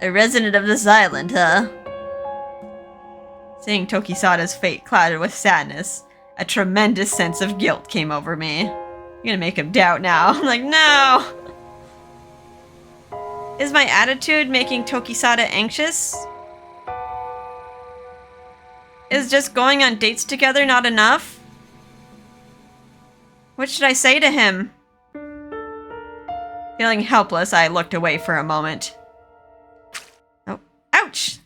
A resident of this island, huh? Seeing Tokisada's fate clouded with sadness, a tremendous sense of guilt came over me. I'm gonna make him doubt now. I'm like, no! Is my attitude making Tokisada anxious? Is just going on dates together not enough? What should I say to him? Feeling helpless, I looked away for a moment. Oh, ouch!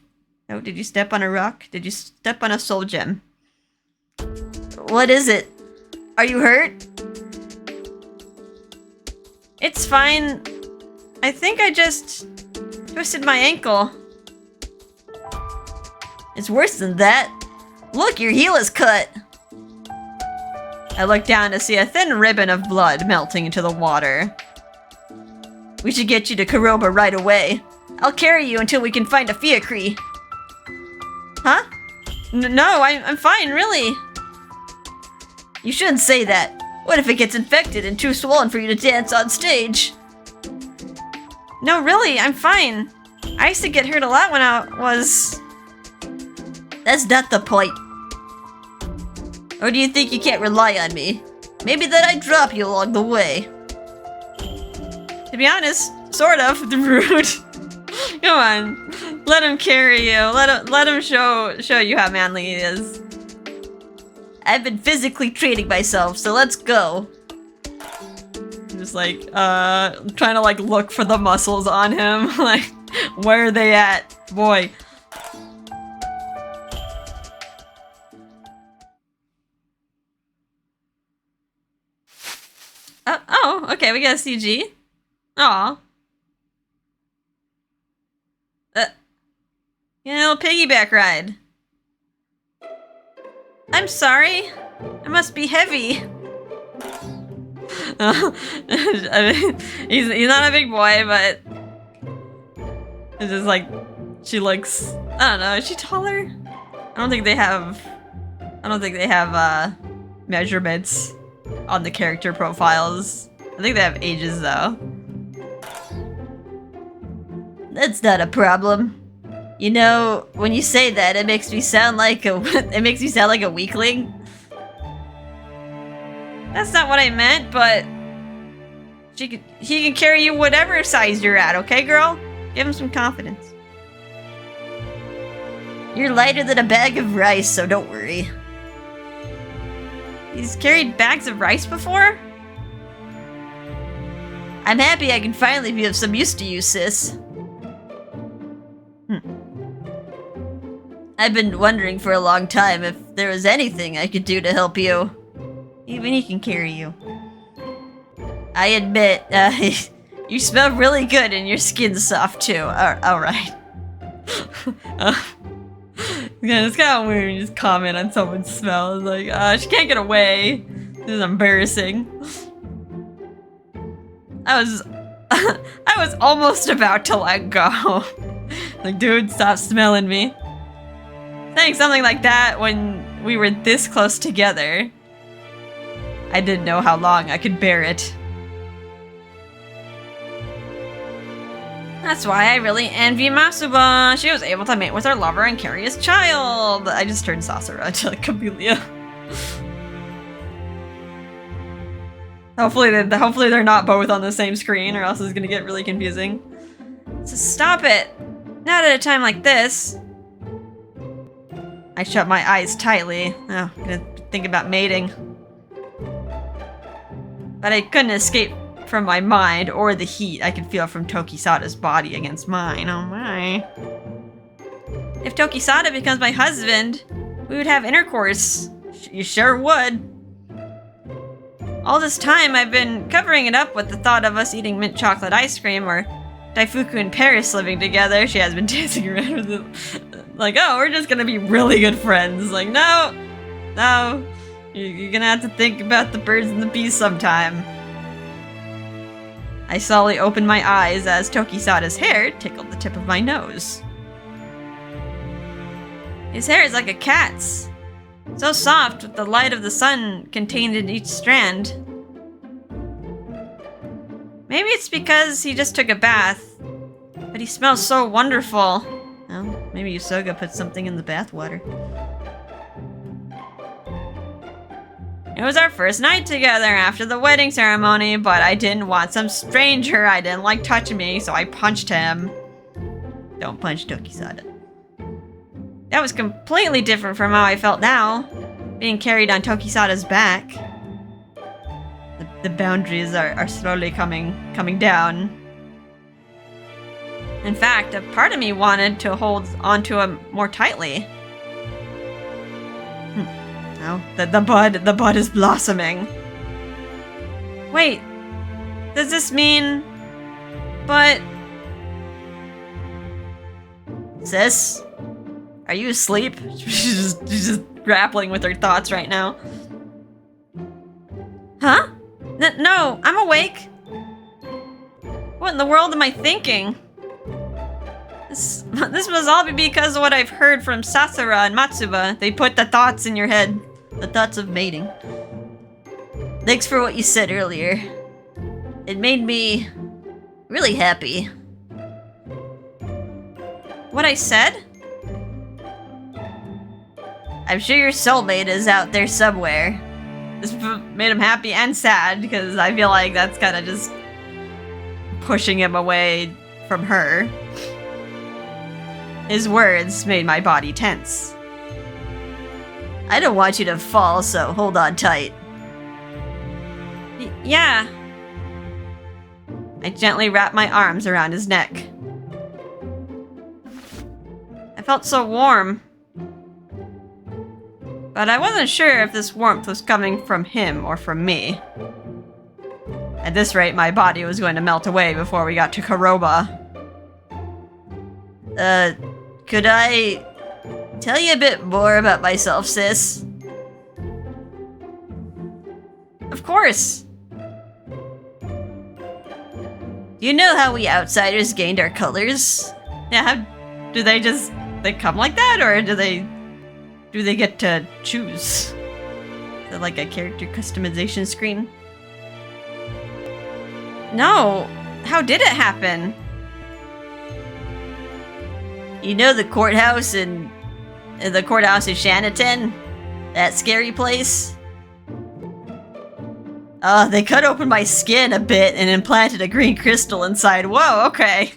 Oh, did you step on a rock? Did you step on a soul gem? What is it? Are you hurt? It's fine. I think I just twisted my ankle. It's worse than that. Look, your heel is cut. I looked down to see a thin ribbon of blood melting into the water. We should get you to Kuroba right away. I'll carry you until we can find a fiacre. Huh? No, I'm fine, really. You shouldn't say that. What if it gets infected and too swollen for you to dance on stage? No, really, I'm fine. I used to get hurt a lot when I was... That's not the point. Or do you think you can't rely on me? Maybe that I drop you along the way. To be honest, sort of. Rude. Come on. Let him carry you. Let him show you how manly he is. I've been physically training myself, so let's go. Just like, trying to like look for the muscles on him. Like, where are they at? Boy. Oh, okay, we got a CG. Aw. Yeah, a little piggyback ride. I'm sorry. I must be heavy. I mean, he's not a big boy, but it's just like she looks. I don't know. Is she taller? I don't think they have measurements on the character profiles. I think they have ages though. That's not a problem. You know, when you say that, it makes me sound like a weakling. That's not what I meant, but he can carry you whatever size you're at, okay, girl? Give him some confidence. You're lighter than a bag of rice, so don't worry. He's carried bags of rice before? I'm happy I can finally be of some use to you, sis. I've been wondering for a long time if there was anything I could do to help you. Even he can carry you. I admit, you smell really good and your skin's soft too. Alright. Yeah, it's kind of weird to just comment on someone's smell. It's like, she can't get away. This is embarrassing. I I was almost about to let go. Like, dude, stop smelling me. Saying something like that when we were this close together. I didn't know how long I could bear it. That's why I really envy Masuba. She was able to mate with her lover and carry his child. I just turned Sasura into like Camellia. Hopefully they're not both on the same screen, or else it's gonna get really confusing. So stop it! Not at a time like this. I shut my eyes tightly. Oh, I'm gonna think about mating. But I couldn't escape from my mind or the heat I could feel from Tokisada's body against mine. Oh my. If Tokisada becomes my husband, we would have intercourse. You sure would. All this time I've been covering it up with the thought of us eating mint chocolate ice cream or Daifuku and Paris living together. She has been dancing around with it. Like, oh, we're just gonna be really good friends. Like, no. You're gonna have to think about the birds and the bees sometime. I slowly opened my eyes as Tokisada's hair tickled the tip of my nose. His hair is like a cat's. So soft with the light of the sun contained in each strand. Maybe it's because he just took a bath, but he smells so wonderful. Well, maybe Yusoga put something in the bathwater. It was our first night together after the wedding ceremony, but I didn't want some stranger I didn't like touching me, so I punched him. Don't punch Tokisada. That was completely different from how I felt now, being carried on Tokisada's back. The boundaries are slowly coming down. In fact, a part of me wanted to hold onto him more tightly. No, the bud is blossoming. Wait, does this mean... But... Sis? Are you asleep? She's just grappling with her thoughts right now. Huh? No, I'm awake. What in the world am I thinking? This must all be because of what I've heard from Sasura and Matsuba. They put the thoughts in your head. The thoughts of mating. Thanks for what you said earlier. It made me really happy. What I said? I'm sure your soulmate is out there somewhere. This made him happy and sad, because I feel like that's kind of just pushing him away from her. His words made my body tense. I don't want you to fall, so hold on tight. Yeah. I gently wrapped my arms around his neck. I felt so warm. But I wasn't sure if this warmth was coming from him or from me. At this rate, my body was going to melt away before we got to Karoba. Could I tell you a bit more about myself, sis? Of course! Do you know how we outsiders gained our colors? Yeah, do they come like that, or do they get to choose? Is it like a character customization screen? No, how did it happen? You know the courthouse in Shanaton? That scary place? They cut open my skin a bit and implanted a green crystal inside. Whoa, okay.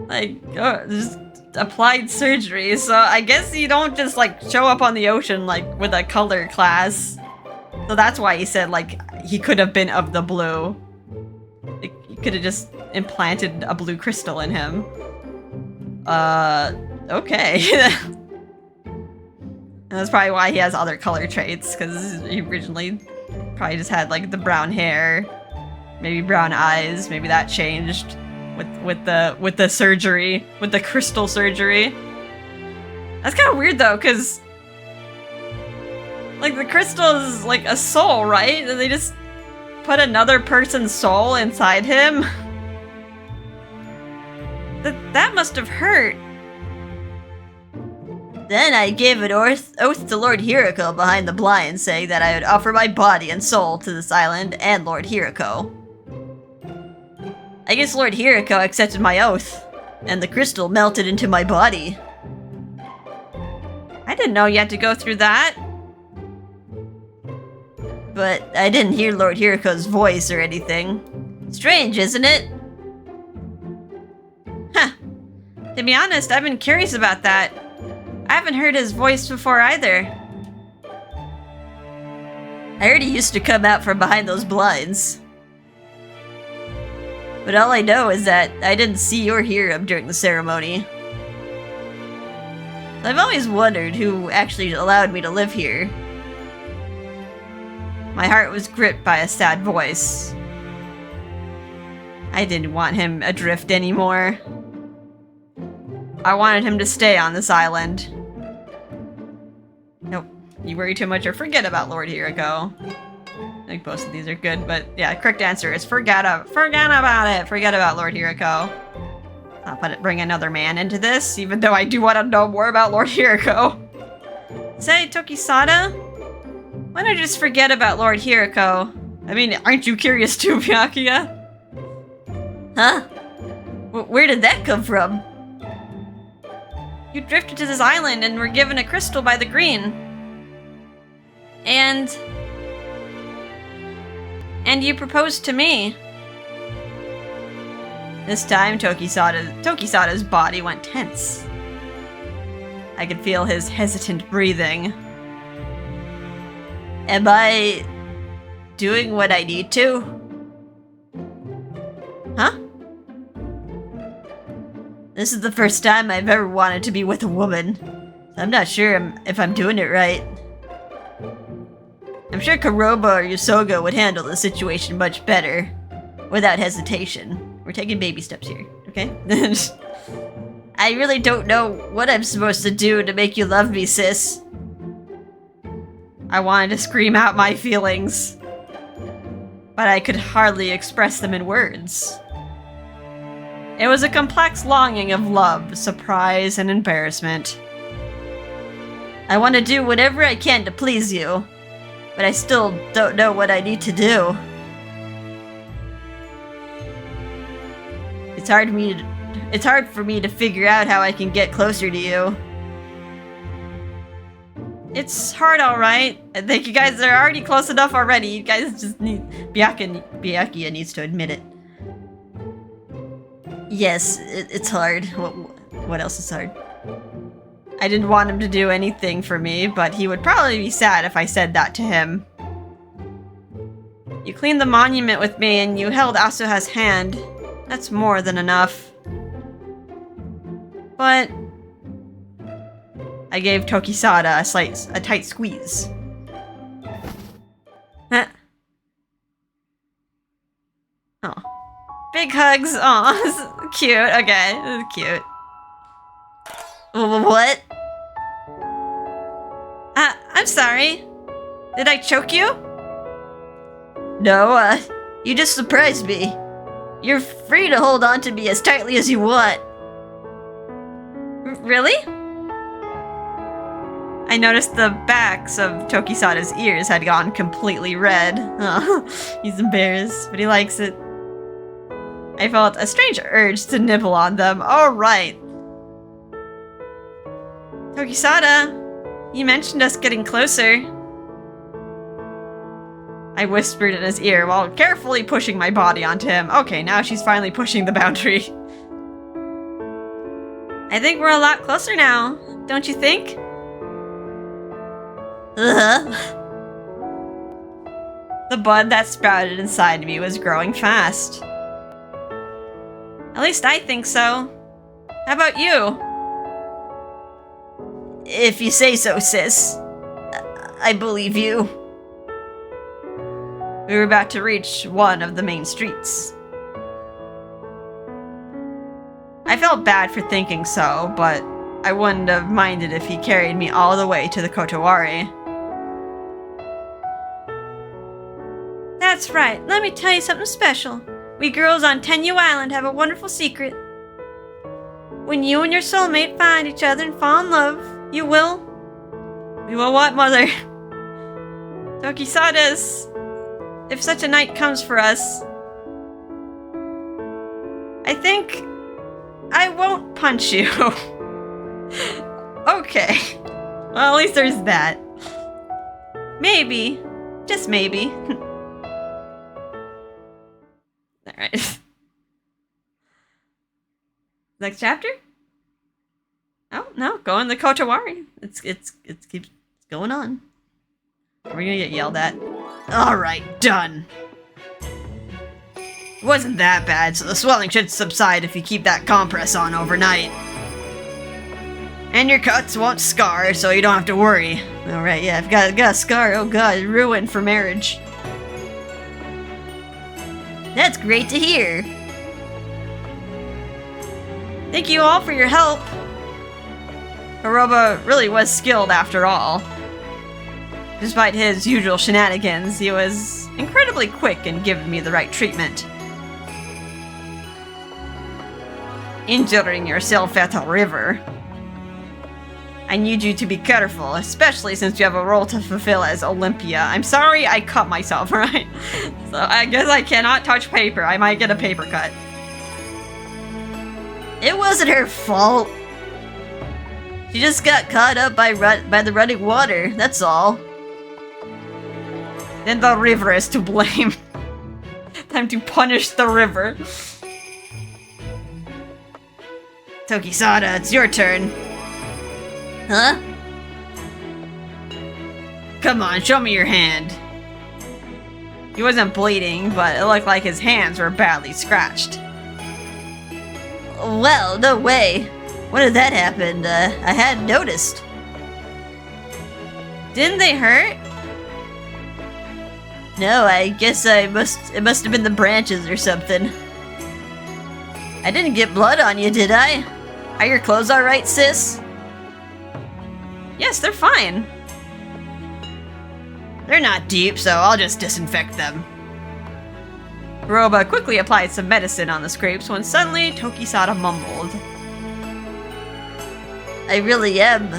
Like, just applied surgery, so I guess you don't just, like, show up on the ocean, like, with a color class. So that's why he said, like, he could have been of the blue. He could have just implanted a blue crystal in him. Okay. That's probably why he has other color traits, because he originally probably just had, like, the brown hair, maybe brown eyes, maybe that changed with the surgery, with the crystal surgery. That's kind of weird, though, because, like, the crystal is, like, a soul, right? And they just put another person's soul inside him? That must have hurt. Then I gave an oath to Lord Hiroko behind the blind, saying that I would offer my body and soul to this island and Lord Hiroko. I guess Lord Hiroko accepted my oath, and the crystal melted into my body. I didn't know you had to go through that. But I didn't hear Lord Hiroko's voice or anything. Strange, isn't it? Huh. To be honest, I've been curious about that. I haven't heard his voice before either. I heard he used to come out from behind those blinds. But all I know is that I didn't see or hear him during the ceremony. I've always wondered who actually allowed me to live here. My heart was gripped by a sad voice. I didn't want him adrift anymore. I wanted him to stay on this island. Nope. You worry too much or forget about Lord Hiroko. I think both of these are good, but yeah, correct answer is forget about it. Forget about Lord Hiroko. I'll bring another man into this, even though I do want to know more about Lord Hiroko. Say, Tokisada? Why don't you just forget about Lord Hiroko? I mean, aren't you curious too, Byakuya? Huh? Where did that come from? You drifted to this island and were given a crystal by the green. And you proposed to me. This time, Tokisada's body went tense. I could feel his hesitant breathing. Am I doing what I need to? Huh? This is the first time I've ever wanted to be with a woman. So I'm not sure if I'm doing it right. I'm sure Karoba or Yusoga would handle the situation much better. Without hesitation. We're taking baby steps here, okay? I really don't know what I'm supposed to do to make you love me, sis. I wanted to scream out my feelings, but I could hardly express them in words. It was a complex longing of love, surprise, and embarrassment. I want to do whatever I can to please you, but I still don't know what I need to do. It's hard for me to figure out how I can get closer to you. It's hard, alright. I think you guys are already close enough already. You guys just need... Byakuya needs to admit it. Yes, it's hard. What else is hard? I didn't want him to do anything for me, but he would probably be sad if I said that to him. You cleaned the monument with me and you held Asuha's hand. That's more than enough. But... I gave Tokisada a tight squeeze. Huh. Oh. Big hugs. Aw, cute. Okay, this is cute. What? I'm sorry. Did I choke you? No, you just surprised me. You're free to hold on to me as tightly as you want. Really? I noticed the backs of Tokisada's ears had gone completely red. Oh, he's embarrassed, but he likes it. I felt a strange urge to nibble on them. All right. Tokisada, you mentioned us getting closer. I whispered in his ear while carefully pushing my body onto him. Okay, now she's finally pushing the boundary. I think we're a lot closer now, don't you think? The bud that sprouted inside me was growing fast. At least I think so. How about you? If you say so, sis. I believe you. We were about to reach one of the main streets. I felt bad for thinking so, but I wouldn't have minded if he carried me all the way to the Kotowari. That's right. Let me tell you something special. We girls on Tenyu Island have a wonderful secret. When you and your soulmate find each other and fall in love, you will... We will what, Mother? Tokisada's... If such a night comes for us... I think... I won't punch you. Okay. Well, at least there's that. Maybe. Just maybe. Alright. Next chapter? Oh, no, go in the Kotowari. It keeps going on. Are we gonna get yelled at? Alright, done. It wasn't that bad, so the swelling should subside if you keep that compress on overnight. And your cuts won't scar, so you don't have to worry. Alright, yeah, I've got a scar. Oh god, ruined for marriage. That's great to hear. Thank you all for your help. Hiroba really was skilled after all. Despite his usual shenanigans, he was incredibly quick in giving me the right treatment. Injuring yourself at a river. I need you to be careful, especially since you have a role to fulfill as Olympia. I'm sorry I cut myself, right? So I guess I cannot touch paper. I might get a paper cut. It wasn't her fault. She just got caught up by the running water, that's all. Then the river is to blame. Time to punish the river. Tokisada, it's your turn. Huh? Come on, show me your hand. He wasn't bleeding, but it looked like his hands were badly scratched. Well, no way. When did that happen? I hadn't noticed. Didn't they hurt? No, I guess it must have been the branches or something. I didn't get blood on you, did I? Are your clothes alright, sis? Yes, they're fine. They're not deep, so I'll just disinfect them. Hiroba quickly applied some medicine on the scrapes when suddenly Tokisada mumbled. I really am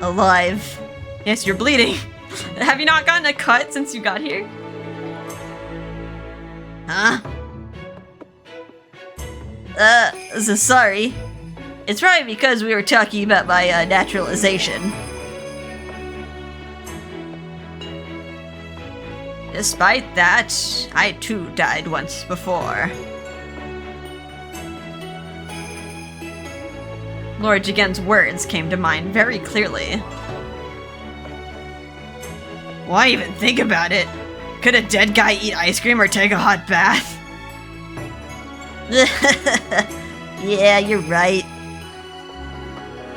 alive. Yes, you're bleeding. Have you not gotten a cut since you got here? Huh? Sorry. It's probably because we were talking about my naturalization. Despite that, I too died once before. Lord Jigen's words came to mind very clearly. Why even think about it? Could a dead guy eat ice cream or take a hot bath? Yeah, you're right.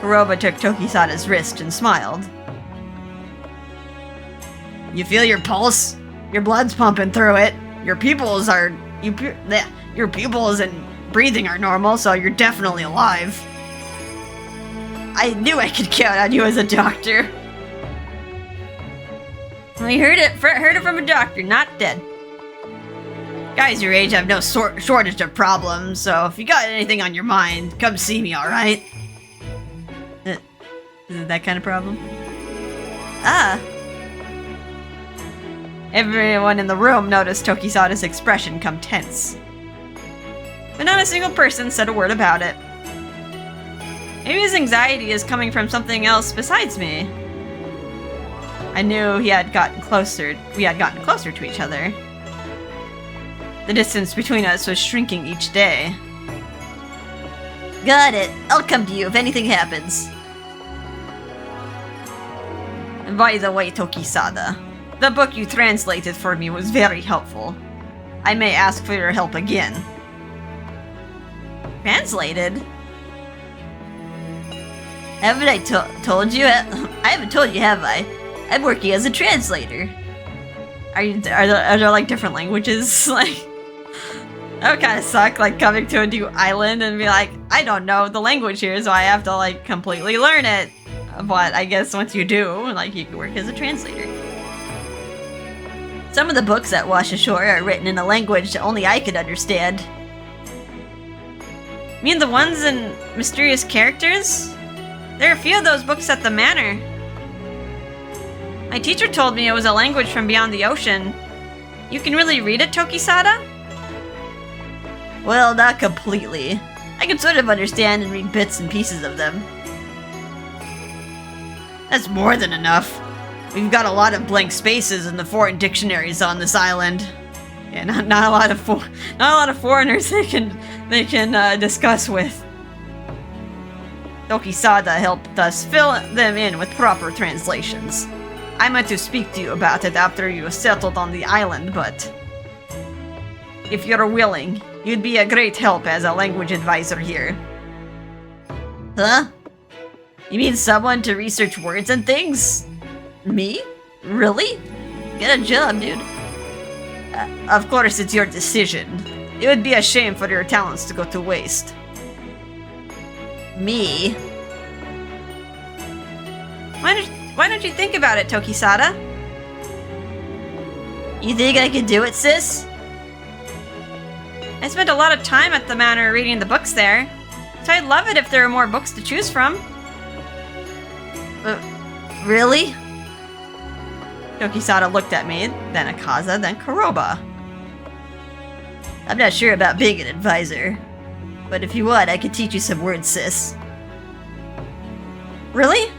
Hiroba took Tokisada's wrist and smiled. You feel your pulse? Your blood's pumping through it. Your pupils and breathing are normal, so you're definitely alive. I knew I could count on you as a doctor. I heard it from a doctor, not dead. Guys your age have no shortage of problems, so if you got anything on your mind, come see me, alright? Is it that kind of problem? Ah. Everyone in the room noticed Tokisada's expression come tense. But not a single person said a word about it. Maybe his anxiety is coming from something else besides me. I knew we had gotten closer to each other. The distance between us was shrinking each day. Got it. I'll come to you if anything happens. And by the way, Tokisada, the book you translated for me was very helpful. I may ask for your help again. Translated? Haven't I told you? I haven't told you, have I? I'm working as a translator. Are there like different languages? Like, that would kind of suck, like coming to a new island and be like, I don't know the language here, so I have to like completely learn it. But I guess once you do, like, you can work as a translator. Some of the books that wash ashore are written in a language that only I could understand. You mean the ones in Mysterious Characters? There are a few of those books at the manor. My teacher told me it was a language from beyond the ocean. You can really read it, Tokisada? Well, not completely. I can sort of understand and read bits and pieces of them. That's more than enough. We've got a lot of blank spaces in the foreign dictionaries on this island. Yeah, not a lot of foreigners they can discuss with. Tokisada helped us fill them in with proper translations. I meant to speak to you about it after you settled on the island, but if you're willing, you'd be a great help as a language advisor here. Huh? You mean someone to research words and things? Me? Really? Get a job, dude. Of course, it's your decision. It would be a shame for your talents to go to waste. Me? Why don't you think about it, Tokisada? You think I could do it, sis? I spent a lot of time at the manor reading the books there, so I'd love it if there were more books to choose from. Really? Tokisada looked at me, then Akaza, then Kuroba. I'm not sure about being an advisor, but if you want, I could teach you some words, sis. Really?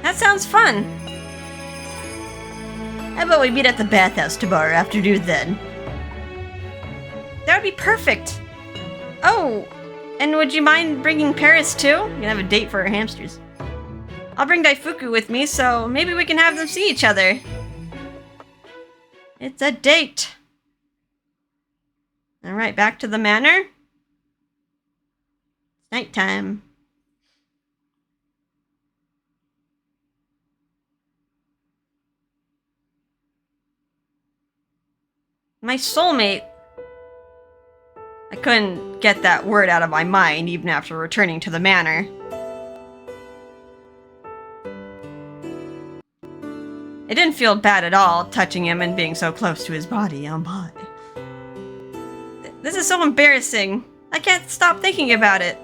That sounds fun. How about we meet at the bathhouse tomorrow afternoon then? That would be perfect. Oh, and would you mind bringing Paris too? We're gonna have a date for our hamsters. I'll bring Daifuku with me, so maybe we can have them see each other. It's a date. Alright, back to the manor. It's nighttime. My soulmate. I couldn't get that word out of my mind even after returning to the manor. It didn't feel bad at all, touching him and being so close to his body. Oh my. This is so embarrassing. I can't stop thinking about it.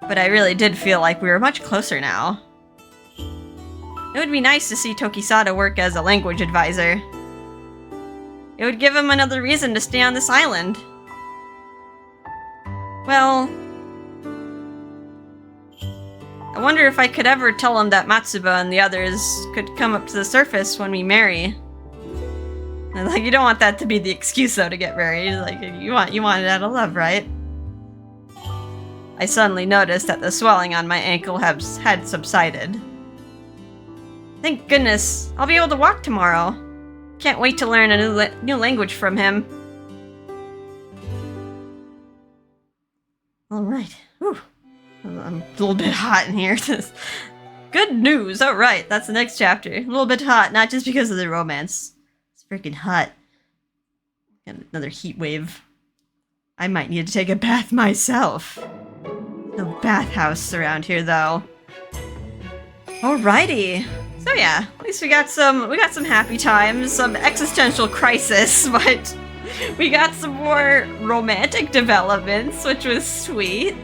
But I really did feel like we were much closer now. It would be nice to see Tokisada work as a language advisor. It would give him another reason to stay on this island. Well, I wonder if I could ever tell him that Matsuba and the others could come up to the surface when we marry. And like, you don't want that to be the excuse though to get married. Like, you want it out of love, right? I suddenly noticed that the swelling on my ankle had subsided. Thank goodness, I'll be able to walk tomorrow. Can't wait to learn a new language from him. Alright. I'm a little bit hot in here. Good news! Alright, that's the next chapter. A little bit hot, not just because of the romance. It's freaking hot. Got another heat wave. I might need to take a bath myself. No bathhouse around here, though. Alrighty. So yeah, at least we got some happy times, some existential crisis, but we got some more romantic developments, which was sweet.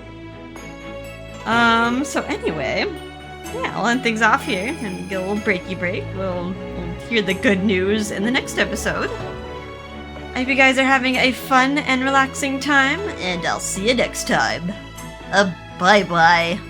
So anyway, yeah, I'll end things off here and get a little breaky break. We'll hear the good news in the next episode. I hope you guys are having a fun and relaxing time, and I'll see you next time. Bye-bye.